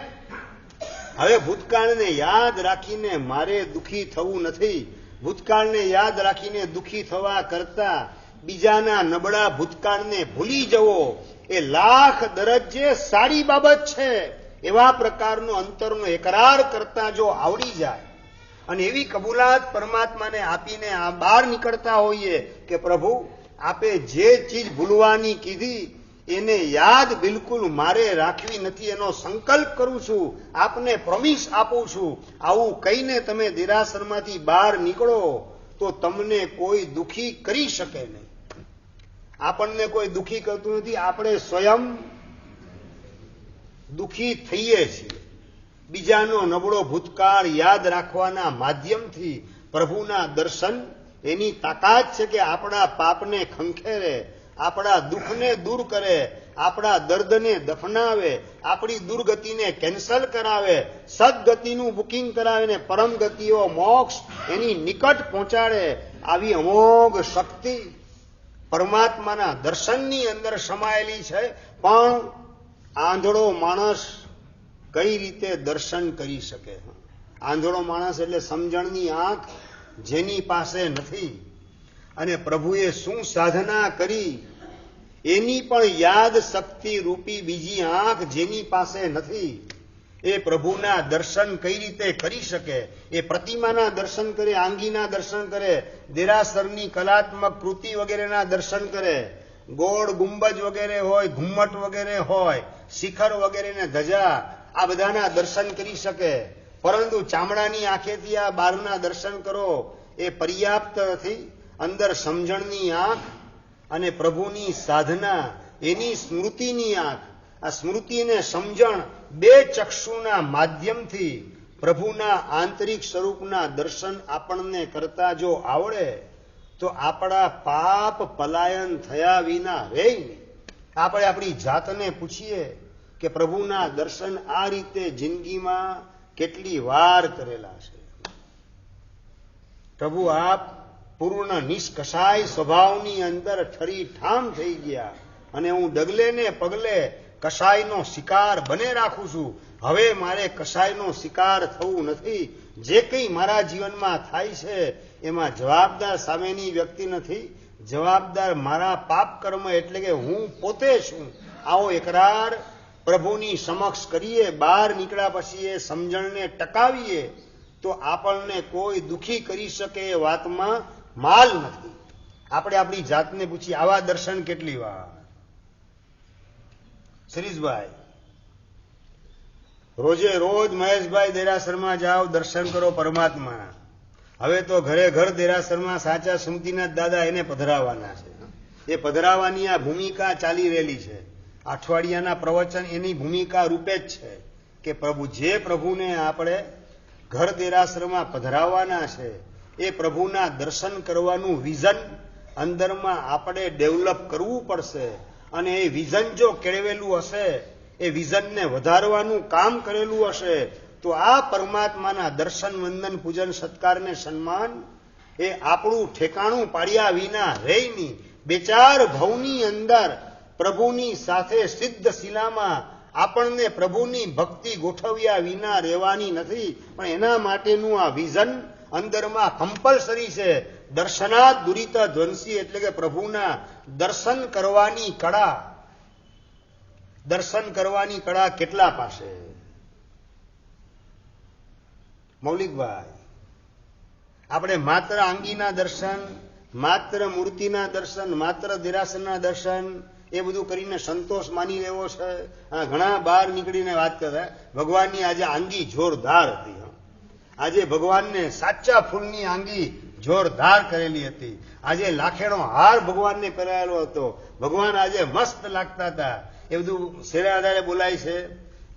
હવે ભૂતકાળને યાદ રાખીને મારે દુઃખી થવું નથી. ભૂતકાળને યાદ રાખીને દુઃખી થવા કરતા બીજાના નબળા ભૂતકાળને ભૂલી જવો એ લાખ દરજ્જે સારી બાબત છે. એવા પ્રકારનો અંતરનો એકરાર કરતા જો આવડી જાય અને એવી કબૂલાત પરમાત્માને આપીને આ બહાર નીકળતા હોઈએ કે પ્રભુ આપે જે ચીજ ભૂલવાની કીધી એને યાદ બિલકુલ મારે રાખવી નથી, એનો સંકલ્પ કરું છું, આપને પ્રોમિસ આપું છું. આવું કહીને તમે દેરાસરમાંથી બહાર નીકળો તો તમને કોઈ દુઃખી કરી શકે નહીં. આપણને કોઈ દુઃખી કરતું નથી. આપણે સ્વયં દુઃખી થઈએ છીએ. બીજાનો નબળો ભૂતકાળ યાદ રાખવાના માધ્યમથી પ્રભુના દર્શન એની તાકાત છે કે આપણા પાપને ખંખેરે, આપણા દુઃખને દૂર કરે, આપણા દર્દને દફનાવે, આપણી દુર્ગતિને કેન્સલ કરાવે, સદગતિનું બુકિંગ કરાવે ને પરમ ગતિઓ મોક્ષ એની નિકટ પહોંચાડે. આવી અમોઘ શક્તિ પરમાત્માના દર્શનની અંદર સમાયેલી છે. પણ આંધળો માણસ કઈ રીતે દર્શન કરી શકે? આંધળો માણસ એટલે સમજણની આંખ જેની પાસે નથી અને પ્રભુએ શું સાધના કરી એની પણ યાદ શક્તિ રૂપી બીજી આંખ જેની પાસે નથી, એ પ્રભુના દર્શન કઈ રીતે કરી શકે? એ પ્રતિમાના દર્શન કરે, આંગીના દર્શન કરે, દેરાસરની કલાત્મક કૃતિ વગેરેના દર્શન કરે, ગોળ ગુંબજ વગેરે હોય, ઘુમ્મટ વગેરે હોય, શિખર વગેરે ને ધજા, આ બધાના દર્શન કરી શકે. પરંતુ ચામડાની આંખેથી આ બહારના દર્શન કરો એ પર્યાપ્ત નથી. અંદર સમજણની આંખ અને પ્રભુની સાધના એની સ્મૃતિની આંખ, આ સ્મૃતિ અને સમજણ બે ચક્ષુના માધ્યમથી પ્રભુના આંતરિક સ્વરૂપના દર્શન આપણને કરતા જો આવડે તો આપણા પાપ પલાયન થયા વિના રહે નહીં. આપણે આપણી જાતને પૂછીએ કે પ્રભુના દર્શન આ રીતે જિંદગીમાં કેટલી વાર કરેલા છે? પ્રભુ આપ પૂર્ણ નિષ્કષાય સ્વભાવની અંદર ઠરી ઠામ થઈ ગયા અને હું ડગલે ને પગલે કસાયનો શિકાર બને રાખું છું. હવે મારે કસાયનો શિકાર થવું નથી. જે કંઈ મારા જીવનમાં થાય છે એમાં જવાબદાર સામેની વ્યક્તિ નથી, જવાબદાર મારા પાપ કર્મ એટલે કે હું પોતે છું. આવો એકરાર પ્રભુની સમક્ષ કરીએ, બહાર નીકળ્યા પછી એ સમજણને ટકાવીએ તો આપણને કોઈ દુઃખી કરી શકે એ વાતમાં માલ નથી. આપણે આપણી જાતને પૂછીએ, આવા દર્શન કેટલી વાર? શિરીષભાઈ, રોજે રોજ મહેશભાઈ દેરાસરમાં જાઓ, દર્શન કરો પરમાત્માના. હવે તો ઘરે ઘર દેરાસરમાં સાચા સ્મૃતિનાથ દાદા એને પધરાવાના છે. એ પધરાવાની આ ભૂમિકા ચાલી રહેલી છે. અઠવાડિયાના પ્રવચન એની ભૂમિકા રૂપે જ છે કે પ્રભુ જે પ્રભુને આપણે ઘર દેરાસરમાં પધરાવાના છે એ પ્રભુના દર્શન કરવાનું વિઝન અંદરમાં આપણે ડેવલપ કરવું પડશે. અને એ વિઝન જો કેળવેલું હશે, એ વિઝનને વધારવાનું કામ કરેલું હશે તો આ પરમાત્માના દર્શન, વંદન, પૂજન, સત્કારને સન્માન એ આપણું ઠેકાણું પાડ્યા વિના રહે નહીં. બે ચાર ભવની અંદર પ્રભુની સાથે સિદ્ધ શિલામાં આપણને પ્રભુની ભક્તિ ગોઠવ્યા વિના રહેવાની નથી. પણ એના માટેનું આ વિઝન અંદરમાં કમ્પલસરી છે. દર્શનાદ દુરિત ધ્વંસી એટલે કે પ્રભુના દર્શન કરવાની કળા દર્શન કરવાની કળા કેટલા પાસે? મૌલિકભાઈ, આપણે માત્ર આંગીના દર્શન, માત્ર મૂર્તિના દર્શન, માત્ર દેરાસરના દર્શન એ બધું કરીને સંતોષ માની લેવો છે. ઘણા બહાર નીકળીને વાત કરે ભગવાનની આજે આંગી જોરદાર હતી. આજે ભગવાનને સાચા ફૂલની આંગી જોરદાર કરેલી હતી. આજે લાખેનો હાર ભગવાનને કરાયેલો હતો. ભગવાન આજે મસ્ત લાગતા હતા. એ બધું શેના આધારે બોલાય છે?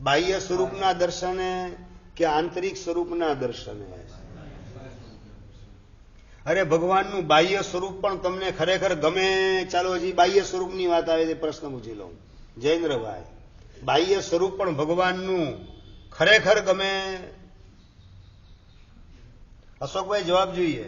બાહ્ય સ્વરૂપના દર્શને કે આંતરિક સ્વરૂપના દર્શને? અરે ભગવાનનું બાહ્ય સ્વરૂપ પણ તમને ખરેખર ગમે? ચાલો હજી બાહ્ય સ્વરૂપની વાત આવે છે, પ્રશ્ન પૂછી લઉં. જયેન્દ્રભાઈ, બાહ્ય સ્વરૂપ પણ ભગવાનનું ખરેખર ગમે? અશોકભાઈ જવાબ જોઈએ.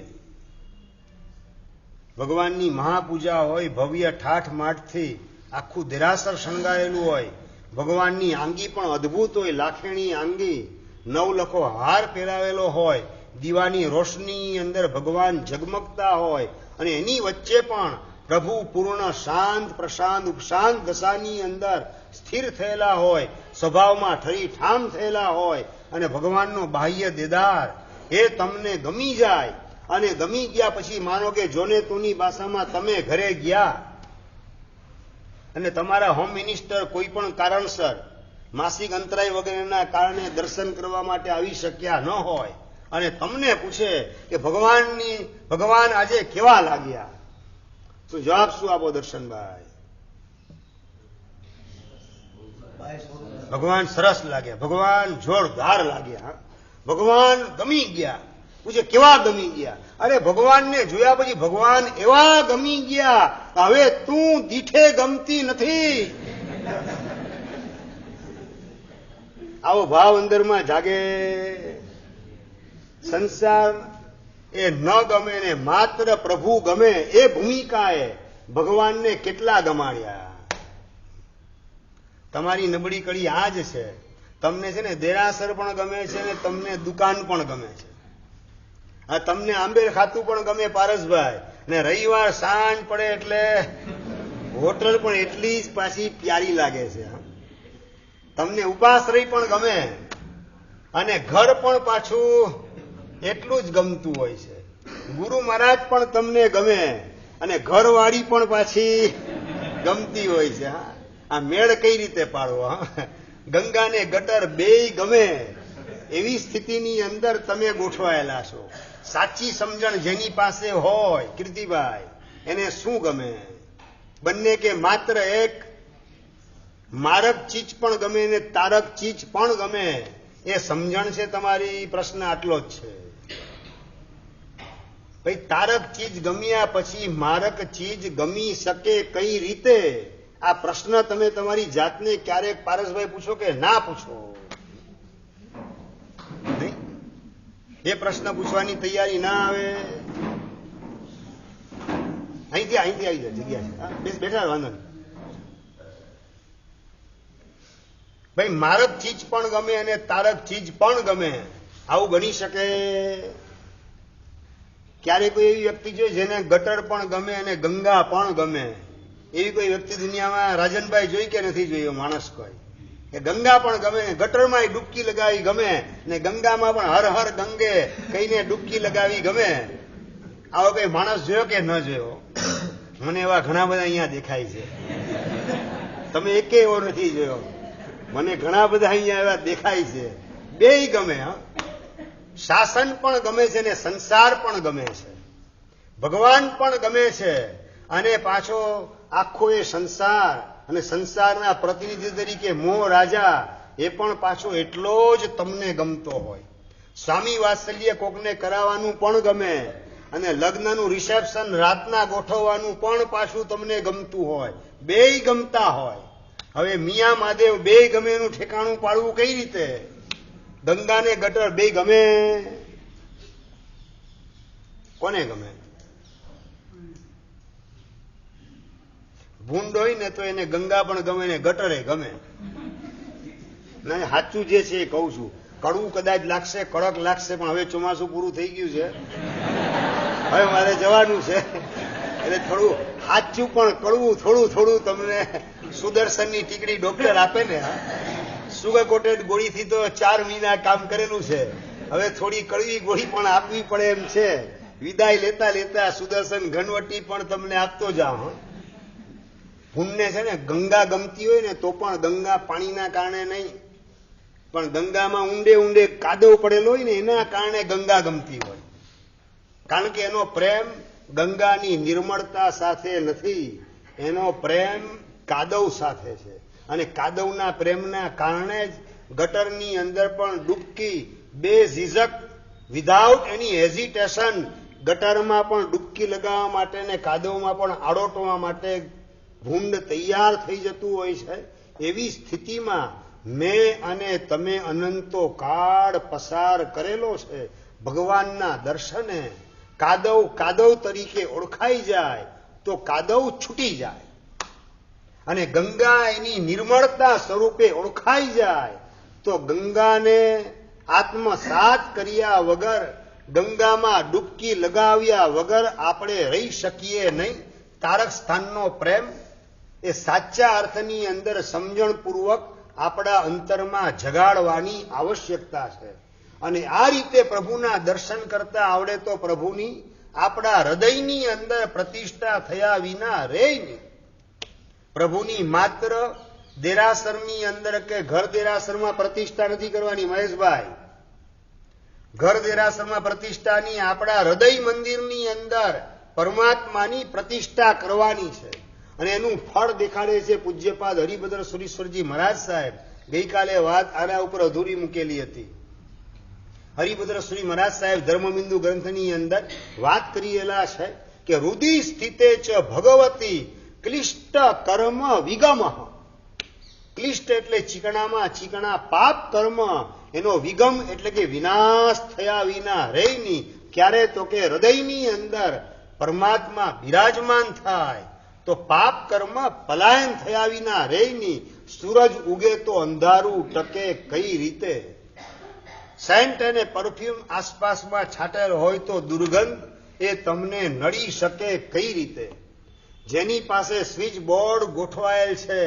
ભગવાનની મહાપૂજા હોય, ભવ્ય ઠાઠ માઠથી આખું દેરાસર શણગારેલું હોય, ભગવાનની આંગી પણ અદભુત હોય, લાખેણી આંગી, નવલખો હાર પહેરાવેલો હોય, દીવાની રોશની અંદર ભગવાન ઝગમગતા હોય, અને એની વચ્ચે પણ પ્રભુ પૂર્ણ શાંત પ્રશાંત ઉપશાંત દશાની અંદર સ્થિર થયેલા હોય, સ્વભાવમાં ઠરીઠામ થયેલા હોય, અને ભગવાનનો બાહ્ય દેદાર એ તમને ગમી જાય. અને ગમી ગયા પછી માનો કે જોને તુની ભાષામાં તમે ઘરે ગયા અને તમારા હોમ મિનિસ્ટર કોઈ પણ કારણસર માસિક અંતરાય વગેરેના કારણે દર્શન કરવા માટે આવી શક્યા ન હોય અને તમને પૂછે કે ભગવાન આજે કેવા લાગ્યા, તો જવાબ શું આપો દર્શનભાઈ? ભગવાન સરસ લાગ્યા, ભગવાન જોરદાર લાગ્યા, ભગવાન ગમી ગયા. પૂછે કેવા ગમી ગયા? અરે ભગવાનને જોયા પછી ભગવાન એવા ગમી ગયા, હવે તું દીઠે ગમતી નથી. આવો ભાવ અંદરમાં જાગે. સંસાર એ ન ગમે ને માત્ર પ્રભુ ગમે એ ભૂમિકાએ ભગવાનને કેટલા ગમાડ્યા. તમારી નબળી કડી આ જ છે. તમને છે ને દેરાસર પણ ગમે છે ને તમને દુકાન પણ ગમે છે. તમને આંબેર ખાતું પણ ગમે પારસભાઈ, ને રવિવાર સાંજ પડે એટલે હોટલ પણ એટલી જ પાછી પ્યારી લાગે છે. તમને ઉપાશ્રય પણ ગમે અને ઘર પણ પાછું એટલું જ ગમતું હોય છે. ગુરુ મહારાજ પણ તમને ગમે અને ઘરવાળી પણ પાછી ગમતી હોય છે. આ મેળ કઈ રીતે પાડવો? ગંગા ને ગટર બેય ગમે એવી સ્થિતિની અંદર તમે ગોઠવાયેલા છો. સાચી સમજણ જેની પાસે હોય કીર્તિભાઈ, એને શું ગમે? બંને કે માત્ર એક મારક ચીજ પણ ગમે ને તારક ચીજ પણ ગમે? એ સમજણ છે તમારી? પ્રશ્ન આટલો જ છે. ભાઈ તારક ચીજ ગમ્યા પછી મારક ચીજ ગમી શકે કઈ રીતે? આ પ્રશ્ન તમે તમારી જાતને ક્યારેક પારસભાઈ પૂછો કે ના પૂછો? એ પ્રશ્ન પૂછવાની તૈયારી ના આવે? અહીંથી આવી જાય, જગ્યા છે, બેઠા વાંધો નહીં. ભાઈ મારક ચીજ પણ ગમે અને તારક ચીજ પણ ગમે, આવું બની શકે? ક્યારે કોઈ એવી વ્યક્તિ જોઈ જેને ગટર પણ ગમે અને ગંગા પણ ગમે? એવી કોઈ વ્યક્તિ દુનિયામાં રાજનભાઈ જોઈ કે નથી જોઈ? માણસ કોઈ કે ગંગા પણ ગમે, ગટરમાં ડૂબકી લગાવી ગમે ને ગંગામાં પણ હર હર ગંગે કહીને ડૂબકી લગાવી ગમે? આવો કઈ માણસ જોયો કે ન જોયો? મને એવા ઘણા બધા અહીંયા દેખાય છે. તમે એકે એવો નથી જોયો. મને ઘણા બધા અહીંયા એવા દેખાય છે. બેય ગમે. શાસન પણ ગમે છે ને સંસાર પણ ગમે છે. ભગવાન પણ ગમે છે અને પાછો આખો એ સંસાર અને સંસારના પ્રતિનિધિ તરીકે મોહ રાજા એ પણ પાછો એટલો જ તમને ગમતો હોય. સ્વામી વાત્સલ્ય કોકને કરાવવાનું પણ ગમે અને લગ્નનું રિસેપ્શન રાતના ગોઠવવાનું પણ પાછું તમને ગમતું હોય. બેય ગમતા હોય. હવે મિયા મહાદેવ બેય ગમે એનું ઠેકાણું પાડવું કઈ રીતે? ગંગા ને ગટર બેય ગમે? કોને ગમે? ભૂંડ હોય ને તો એને ગંગા પણ ગમે ને ગટરે ગમે. ના, સાચું જે છે એ કહું છું. કડવું કદાચ લાગશે, કડક લાગશે, પણ હવે ચોમાસું પૂરું થઈ ગયું છે, હવે મારે જવાનું છે. એટલે થોડું સાચું પણ કડવું થોડું થોડું તમને સુદર્શનની ટીકડી ડોક્ટર આપે ને, સુગર કોટેડ ગોળીથી તો 4 મહિના કામ કરેલું છે, હવે થોડી કડવી ગોળી પણ આપવી પડે એમ છે. વિદાય લેતા લેતા સુદર્શન ઘનવટી પણ તમને આપતો જાઓ. પુણ્ય છે ને, ગંગા ગમતી હોય ને તો પણ ગંગા પાણીના કારણે નહીં, પણ ગંગામાં ઊંડે ઊંડે કાદવ પડેલો હોય ને એના કારણે ગંગા ગમતી હોય. કારણ કે એનો પ્રેમ ગંગાની નિર્મળતા સાથે નથી, એનો પ્રેમ કાદવ સાથે છે. અને કાદવના પ્રેમના કારણે જ ગટરની અંદર પણ ડૂબકી બેઝિઝક વિધાઉટ એની હેઝિટેશન ગટરમાં પણ ડૂબકી લગાવવા માટે ને કાદવમાં પણ આડોટવા માટે ભૂંડ તૈયાર થઈ જતું હોય છે. એવી સ્થિતિમાં મેં અને તમે અનંતો કાળ પસાર કરેલો છે. ભગવાનના દર્શને કાદવ કાદવ તરીકે ઓળખાઈ જાય તો કાદવ છૂટી જાય, અને ગંગા એની નિર્મળતા સ્વરૂપે ઓળખાઈ જાય તો ગંગાને આત્મસાત કર્યા વગર, ગંગામાં ડૂબકી લગાવ્યા વગર આપણે રહી શકીએ નહીં. તારક સ્થાનનો પ્રેમ એ સાચા અર્થની અંદર સમજણપૂર્વક આપણા અંતરમાં જગાડવાની આવશ્યકતા છે. અને આ રીતે પ્રભુના દર્શન કરતા આવડે તો પ્રભુની આપણા હૃદયની અંદર પ્રતિષ્ઠા થયા વિના રહે નહીં. પ્રભુની માત્ર દેરાસરની અંદર કે ઘર દેરાસરમાં પ્રતિષ્ઠા નથી કરવાની મહેશભાઈ. ઘર દેરાસરમાં પ્રતિષ્ઠાની આપણા હૃદય મંદિરની અંદર પરમાત્માની પ્રતિષ્ઠા કરવાની છે. અને એનું ફળ દેખાડે છે પૂજ્યપાદ હરિભદ્ર સુરીશ્વરજી મહારાજ સાહેબ. ગઈકાલે વાત આના ઉપર અધૂરી મૂકેલી હતી. હરિભદ્ર સુરી મહારાજ સાહેબ ધર્મબિંદુ ગ્રંથની અંદર વાત કરેલા છે કે હૃદય સ્થિતે ચ ભગવતી ક્લિષ્ટ કર્મ વિગમ. ક્લિષ્ટ એટલે ચીકણામાં ચીકણા પાપ કર્મ, એનો વિગમ એટલે કે વિનાશ થયા વિના રહેની. ક્યારે તો કે હૃદયની અંદર પરમાત્મા બિરાજમાન થાય તો પાપ કર્મ પલાયન થયા વિના રહેની. સૂરજ ઉગે તો અંધારું ટકે કઈ રીતે? સેન્ટ અને પરફ્યુમ આસપાસમાં છાંટેલ હોય તો દુર્ગંધ એ તમને નડી શકે કઈ રીતે? જેની પાસે સ્વિચ બોર્ડ ગોઠવાયેલ છે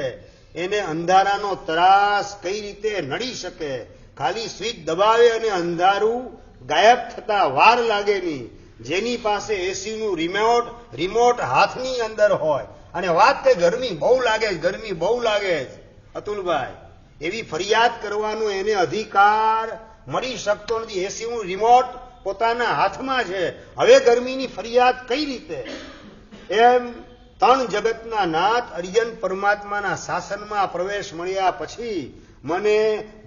એને અંધારાનો ત્રાસ કઈ રીતે નડી શકે? ખાલી સ્વિચ દબાવે અને અંધારું ગાયબ થતા વાર લાગે નહીં. જેની પાસે એસીનું રિમોટ હાથની અંદર હોય અને વાત કે ગરમી બહુ લાગે, ગરમી બહુ લાગે, અતુલભાઈ, એવી ફરિયાદ કરવાનો એને અધિકાર મળી શકતો નથી. એસીનું રિમોટ પોતાના હાથમાં છે, હવે ગરમીની ફરિયાદ કઈ રીતે? એમ ત્રણ જગતના નાથ અરિયન પરમાત્માના શાસનમાં પ્રવેશ મળ્યા પછી મને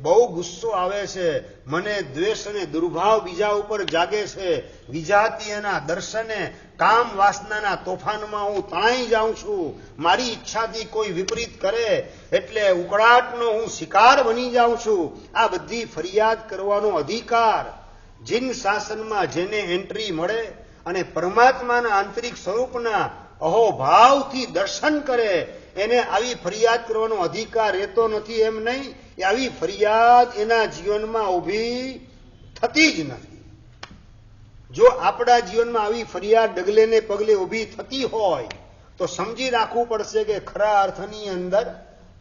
બહુ ગુસ્સો આવે છે, મને દ્વેષ અને દુર્ભાવ બીજા ઉપર જાગે છે. વિજાતીયના દર્શને કામ વાસનાના તોફાનમાં હું તણાઈ જાઉં છું. મારી ઈચ્છાથી કોઈ વિપરીત કરે એટલે ઉકળાટનો હું શિકાર બની જાઉં છું. આ બધી ફરિયાદ કરવાનો અધિકાર જીન શાસનમાં જેને એન્ટ્રી મળે અને પરમાત્માના આંતરિક સ્વરૂપના અહોભાવથી દર્શન કરે એને આવી ફરિયાદ કરવાનો અધિકાર રહેતો નથી એમ નહીં. આવી ફરિયાદ એના જીવનમાં ઊભી થતી જ નથી. જો આપણા જીવનમાં આવી ફરિયાદ ડગલે ને પગલે ઊભી થતી હોય તો સમજી રાખવું પડશે કે ખરા અર્થની અંદર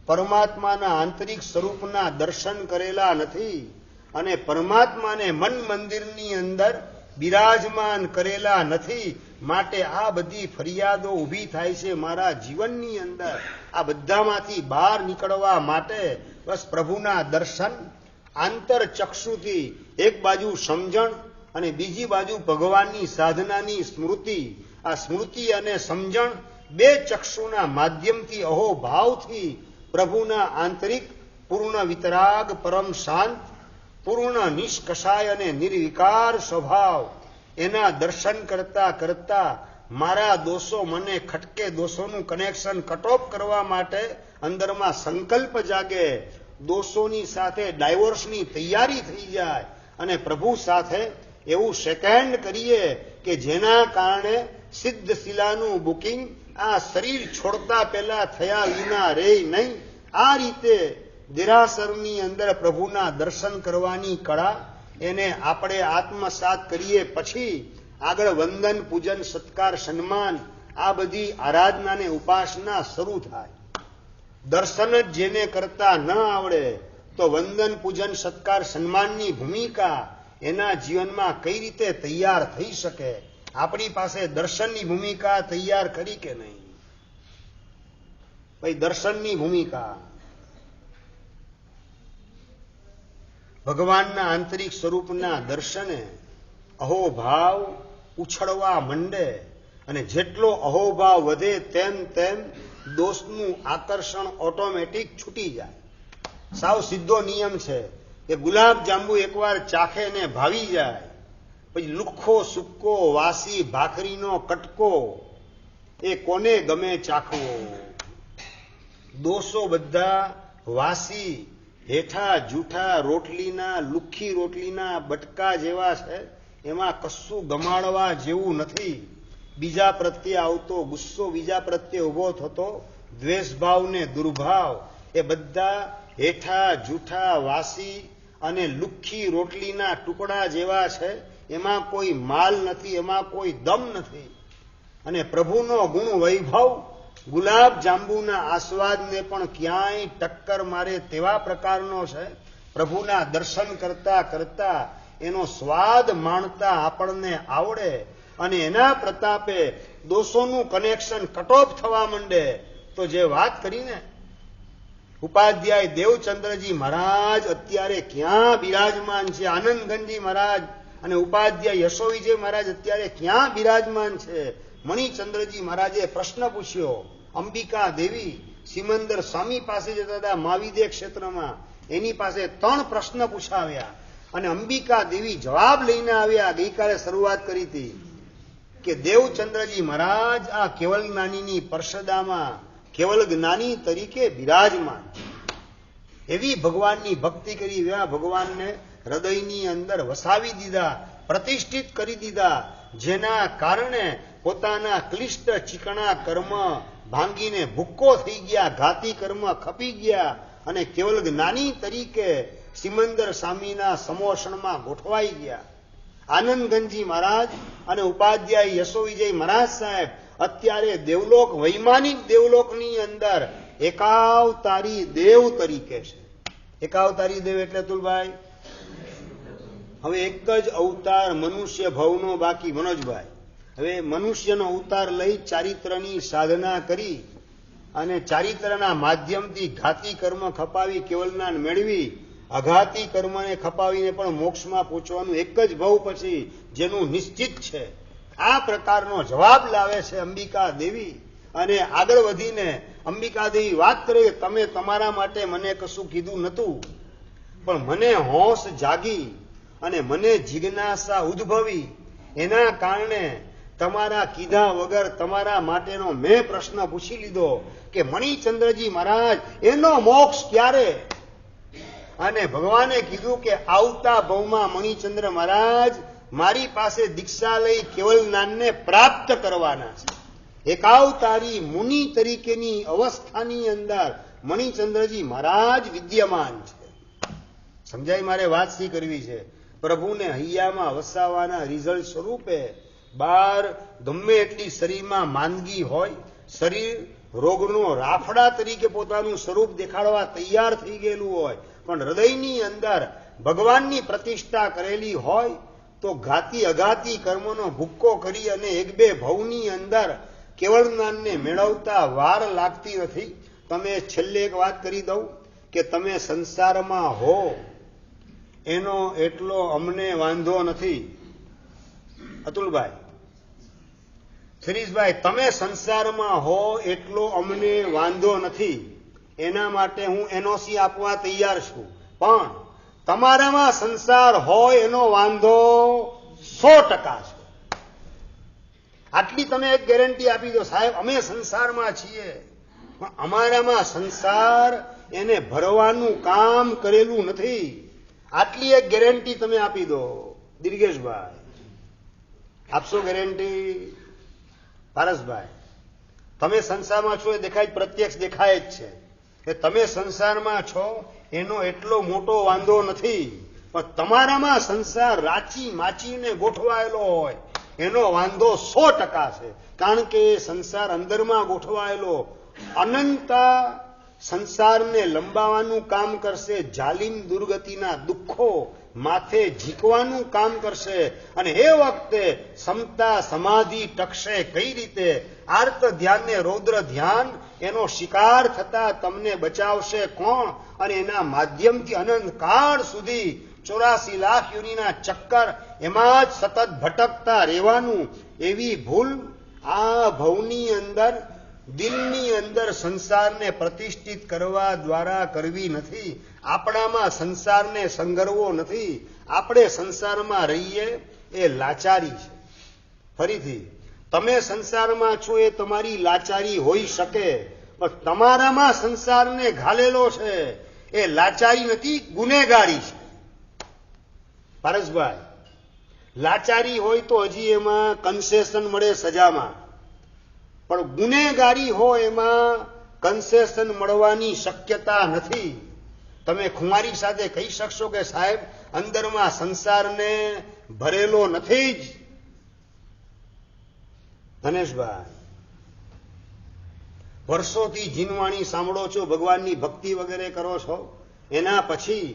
પરમાત્માના આંતરિક સ્વરૂપના દર્શન કરેલા નથી અને પરમાત્માને મન મંદિરની અંદર બિરાજમાન કરેલા નથી. માટે આ બધી ફરિયાદો ઊભી થાય છે મારા જીવનની અંદર. આ બધામાંથી બહાર નીકળવા માટે બસ પ્રભુના દર્શન આંતરચક્ષુથી એક બાજુ સમજણ અને બીજી બાજુ ભગવાનની સાધનાની સ્મૃતિ. આ સ્મૃતિ અને સમજણ બે ચક્ષુના માધ્યમથી અહોભાવથી પ્રભુના આંતરિક પૂર્ણ વિતરાગ, પરમ શાંત, પૂર્ણ નિષ્કષાય અને નિર્વિકાર સ્વભાવ એના દર્શન કરતા કરતા મારા દોષો મને ખટકે, દોષોનું કનેક્શન કટ ઓફ કરવા માટે અંદરમાં સંકલ્પ જાગે, દોષોની સાથે ડાયવોર્સની તૈયારી થઈ જાય અને પ્રભુ સાથે એવું સેકન્ડ કરીએ કે જેના કારણે સિદ્ધ શિલાનું બુકિંગ આ શરીર છોડતા પહેલા થયા વિના રહે નહીં. આ રીતે દેરાસરની અંદર પ્રભુના દર્શન કરવાની કળા એને આપણે આત્મસાત કરીએ પછી આગળ વંદન, પૂજન, સત્કાર, સન્માન આ બધી આરાધના ને ઉપાસના શરૂ થાય. દર્શન જ જેને કરતા ન આવડે તો વંદન પૂજન સત્કાર સન્માનની ભૂમિકા એના જીવનમાં કઈ રીતે તૈયાર થઈ શકે? આપણી પાસે દર્શનની ભૂમિકા તૈયાર કરી કે નહીં? ભાઈ, દર્શનની ભૂમિકા ભગવાનના આંતરિક સ્વરૂપના દર્શને અહોભાવ ઉછળવા માંડે, અને જેટલો અહોભાવ વધે તેમ તેમ દોષનું આકર્ષણ ઓટોમેટિક છૂટી જાય. સાવ સીધો નિયમ છે કે ગુલાબ જાંબુ એકવાર ચાખે ને ભાવી જાય, પછી લુખ્ખો સુક્કો વાસી ભાખરીનો કટકો એ કોને ગમે ચાખવો? દોષો બધા વાસી હેઠા જૂઠા રોટલીના લુખ્ખી રોટલીના બટકા જેવા છે, એમાં કશું ગમાડવા જેવું નથી. બીજા પ્રત્યે આવતો ગુસ્સો, બીજા પ્રત્યે ઉભો થતો દ્વેષભાવ ને દુર્ભાવ, એ બધા હેઠા જૂઠા વાસી અને લુખ્ખી રોટલીના ટુકડા જેવા છે. એમાં કોઈ માલ નથી, એમાં કોઈ દમ નથી. અને પ્રભુનો ગુણ વૈભવ ગુલાબ જાંબુના આસ્વાદને પણ ક્યાંય ટક્કર મારે તેવા પ્રકારનો છે. પ્રભુના દર્શન કરતા કરતા એનો સ્વાદ માણતા આપણને આવડે, અને એના પ્રતાપે દોષોનું કનેક્શન કટ ઓફ થવા માંડે. તો જે વાત કરીને ઉપાધ્યાય દેવચંદ્રજી મહારાજ અત્યારે ક્યાં બિરાજમાન છે? આનંદગંજી મહારાજ અને ઉપાધ્યાય યશોવિજય મહારાજ અત્યારે ક્યાં બિરાજમાન છે? મણિચંદ્રજી મહારાજે પ્રશ્ન પૂછ્યો. અંબિકા દેવી સિમંદર સ્વામી પાસે જતા હતા મહાવિદ્ય ક્ષેત્રમાં, એની પાસે 3 પ્રશ્ન પૂછાવ્યા અને અંબિકા દેવી જવાબ લઈને આવ્યા. ગઈકાલે શરૂઆત કરી હતી કે દેવચંદ્રજી મહારાજ આ કેવલ જ્ઞાનીની પરસદામાં કેવલ જ્ઞાની તરીકે બિરાજમાન. એવી ભગવાનની ભક્તિ કરી, એવા ભગવાનને હૃદયની અંદર વસાવી દીધા, પ્રતિષ્ઠિત કરી દીધા, જેના કારણે પોતાના ક્લિષ્ટ ચીકણા કર્મ ભાંગીને ભૂક્કો થઈ ગયા, ઘાતી કર્મ ખપી ગયા, અને કેવલ જ્ઞાની તરીકે સિમંદર સ્વામીના સમોષણમાં ગોઠવાઈ ગયા. આનંદગંજી મહારાજ અને ઉપાધ્યાય યશોવિજય મહારાજ સાહેબ અત્યારે દેવલોક, વૈમાનિક દેવલોકની અંદર એકાવતારી દેવ તરીકે છે. એકાવતારી દેવ એટલે તુલભાઈ હવે એક જ અવતાર મનુષ્ય ભવનો બાકી. મનોજભાઈ, હવે મનુષ્યનો અવતાર લઈ ચારિત્રની સાધના કરી અને ચારિત્રના માધ્યમથી ઘાતી કર્મ ખપાવી કેવલ જ્ઞાન મેળવી, અઘાતી કર્મને ખપાવીને પણ મોક્ષમાં પહોંચવાનું એક જ ભવ પછી જેનું નિશ્ચિત છે. આ પ્રકારનો જવાબ લાવે છે અંબિકા દેવી. અને આગળ વધીને અંબિકા દેવી વાત કરે કે તમે તમારા માટે મને કશું કીધું નતું, પણ મને હોશ જાગી અને મને જિજ્ઞાસા ઉદ્ભવી, એના કારણે તમારા કીધા વગર તમારા માટેનો મેં પ્રશ્ન પૂછી લીધો કે મણિચંદ્રજી મહારાજ એનો મોક્ષ ક્યારે? અને ભગવાને કીધું કે આવતા ભવમાં મણિચંદ્ર મહારાજ મારી પાસે દીક્ષા લઈ કેવલ જ્ઞાનને પ્રાપ્ત કરવાના છે. એકાવતારી મુનિ તરીકેની અવસ્થાની અંદર મણિચંદ્રજી મહારાજ વિદ્યમાન છે. સમજાય? મારે વાત શી કરવી છે? પ્રભુને હૈયામાં વસાવાના રિઝલ્ટ સ્વરૂપે બહાર ગમે એટલી શરીરમાં માંદગી હોય, શરીર રોગનો રાફડા તરીકે પોતાનું સ્વરૂપ દેખાડવા તૈયાર થઈ ગયેલું હોય, પણ હૃદયની અંદર ભગવાનની પ્રતિષ્ઠા કરેલી હોય તો ઘાતી અઘાતી કર્મનો ભૂક્કો કરી અને 1-2 ભવની અંદર કેવળ જ્ઞાનને મેળવતા વાર લાગતી નથી. તમે છેલ્લે એક વાત કરી દઉં કે તમે સંસારમાં હો એનો એટલો અમને વાંધો નથી. અતુલભાઈ, શિરીષભાઈ, તમે સંસારમાં હો એટલો અમને વાંધો નથી, એના માટે હું એનઓસી આપવા તૈયાર છું. પણ તમારામાં સંસાર હોય એનો વાંધો 100% છે. આટલી તમે એક ગેરંટી આપી દો, સાહેબ અમે સંસારમાં છીએ પણ અમારામાં સંસાર એને ભરવાનું કામ કરેલું નથી. આટલી એક ગેરંટી તમે આપી દો. દિર્ગેશભાઈ, આપશો ગેરંટી? પારસભાઈ, તમે સંસારમાં છો એ દેખાય, પ્રત્યક્ષ દેખાય જ છે કે તમે સંસારમાં છો એનો એટલો મોટો વાંધો નથી, પણ તમારામાં સંસાર રાચી માચીને ગોઠવાયેલો હોય એનો વાંધો 100% છે. કારણ કે એ સંસાર અંદરમાં ગોઠવાયેલો અનંત સંસારને લંબાવવાનું કામ કરશે, જાલિમ દુર્ગતિના દુઃખો માથે ઝીકવાનું કામ કરશે. અને એ વખતે સમતા સમાધિ ટકશે કઈ રીતે? આર્ત ધ્યાન ને રૌદ્ર ધ્યાન એનો શિકાર થતા તમને બચાવશે કોણ? અને એના માધ્યમથી અનંત કાળ સુધી 84 લાખ યોનિના ચક્કર એમાં જ સતત ભટકતા રહેવાનું. એવી ભૂલ આ ભવની અંદર, દિલની અંદર સંસારને પ્રતિષ્ઠિત કરવા દ્વારા કરવી નથી. આપણામાં સંસારને સંગરવો નથી. આપણે સંસારમાં રહીએ એ લાચારી છે. ફરીથી, તમે સંસારમાં છો એ તમારી લાચારી હોઈ શકે, પણ તમારામાં સંસારને ઘાલેલો છે એ લાચારી નથી, ગુનેગારી છે. પારસભાઈ, લાચારી હોય તો હજી એમાં કન્સેશન મળે સજામાં, પણ ગુનેગારી હોય એમાં કન્સેશન મળવાની શક્યતા નથી. તમે ખુમારી સાથે કહી શકશો કે સાહેબ અંદરમાં સંસારને ભરેલો નથી જ? ધનેશભાઈ, વર્ષોથી જીનવાણી સાંભળો છો, ભગવાનની ભક્તિ વગેરે કરો છો, એના પછી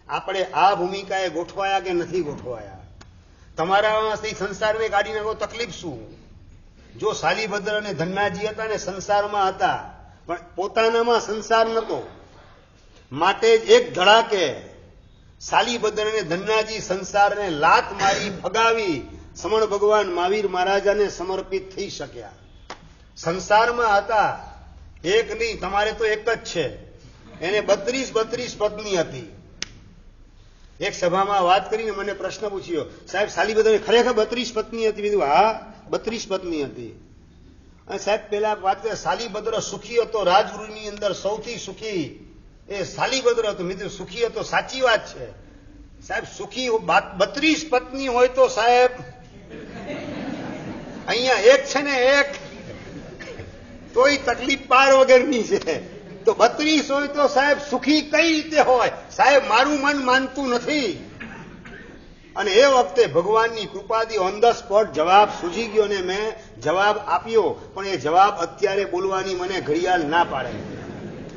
આપણે આ ભૂમિકાએ ગોઠવાયા કે નથી ગોઠવાયા? તમારામાંથી સંસારને કાઢી નાખો, તકલીફ શું? જો શાલીભદ્ર અને ધન્નાજી હતા ને સંસારમાં હતા, પણ પોતાનામાં સંસાર નતો, માટે જ એક ધડાકે શાલીભદ્ર અને ધન્નાજી સંસારને લાત મારી ફગાવી સમણ ભગવાન મહાવીર મહારાજાને સમર્પિત થઈ શક્યા. સંસારમાં હતા, એક નહીં, તમારે તો એક જ છે. એને 32 પત્ની હતી. એક સભામાં વાત કરીને મને પ્રશ્ન પૂછ્યો, સાહેબ શાલીભદ્ર ખરેખર 32 પત્ની હતી? કીધું હા, 32 પત્ની હતી. અને સાહેબ પેલા વાત કરે, શાલીભદ્ર સુખી હતો, રાજગૃહની અંદર સૌથી સુખી એ શાલીભદ્ર હતો. મિત્રો, સુખી હતો, સાચી વાત છે સાહેબ. સુખી 32 પત્ની હોય તો સાહેબ અહીંયા એક છે ને, એક તોય તકલીફ પાર વગરની છે. તો 32 હોય તો સાહેબ સુખી કઈ રીતે હોય? સાહેબ મારું મન માનતું નથી. અને એ વખતે ભગવાનની કૃપાથી ઓન ધ સ્પોટ જવાબ સૂઝી ગયો ને મેં જવાબ આપ્યો. પણ એ જવાબ અત્યારે બોલવાની મને ઘડિયાળ ના પાડે.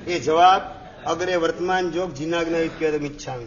એ જવાબ અગ્રે વર્તમાન જોગ જીનાગ્ન ઇત્યદમ ઈચ્છામિ.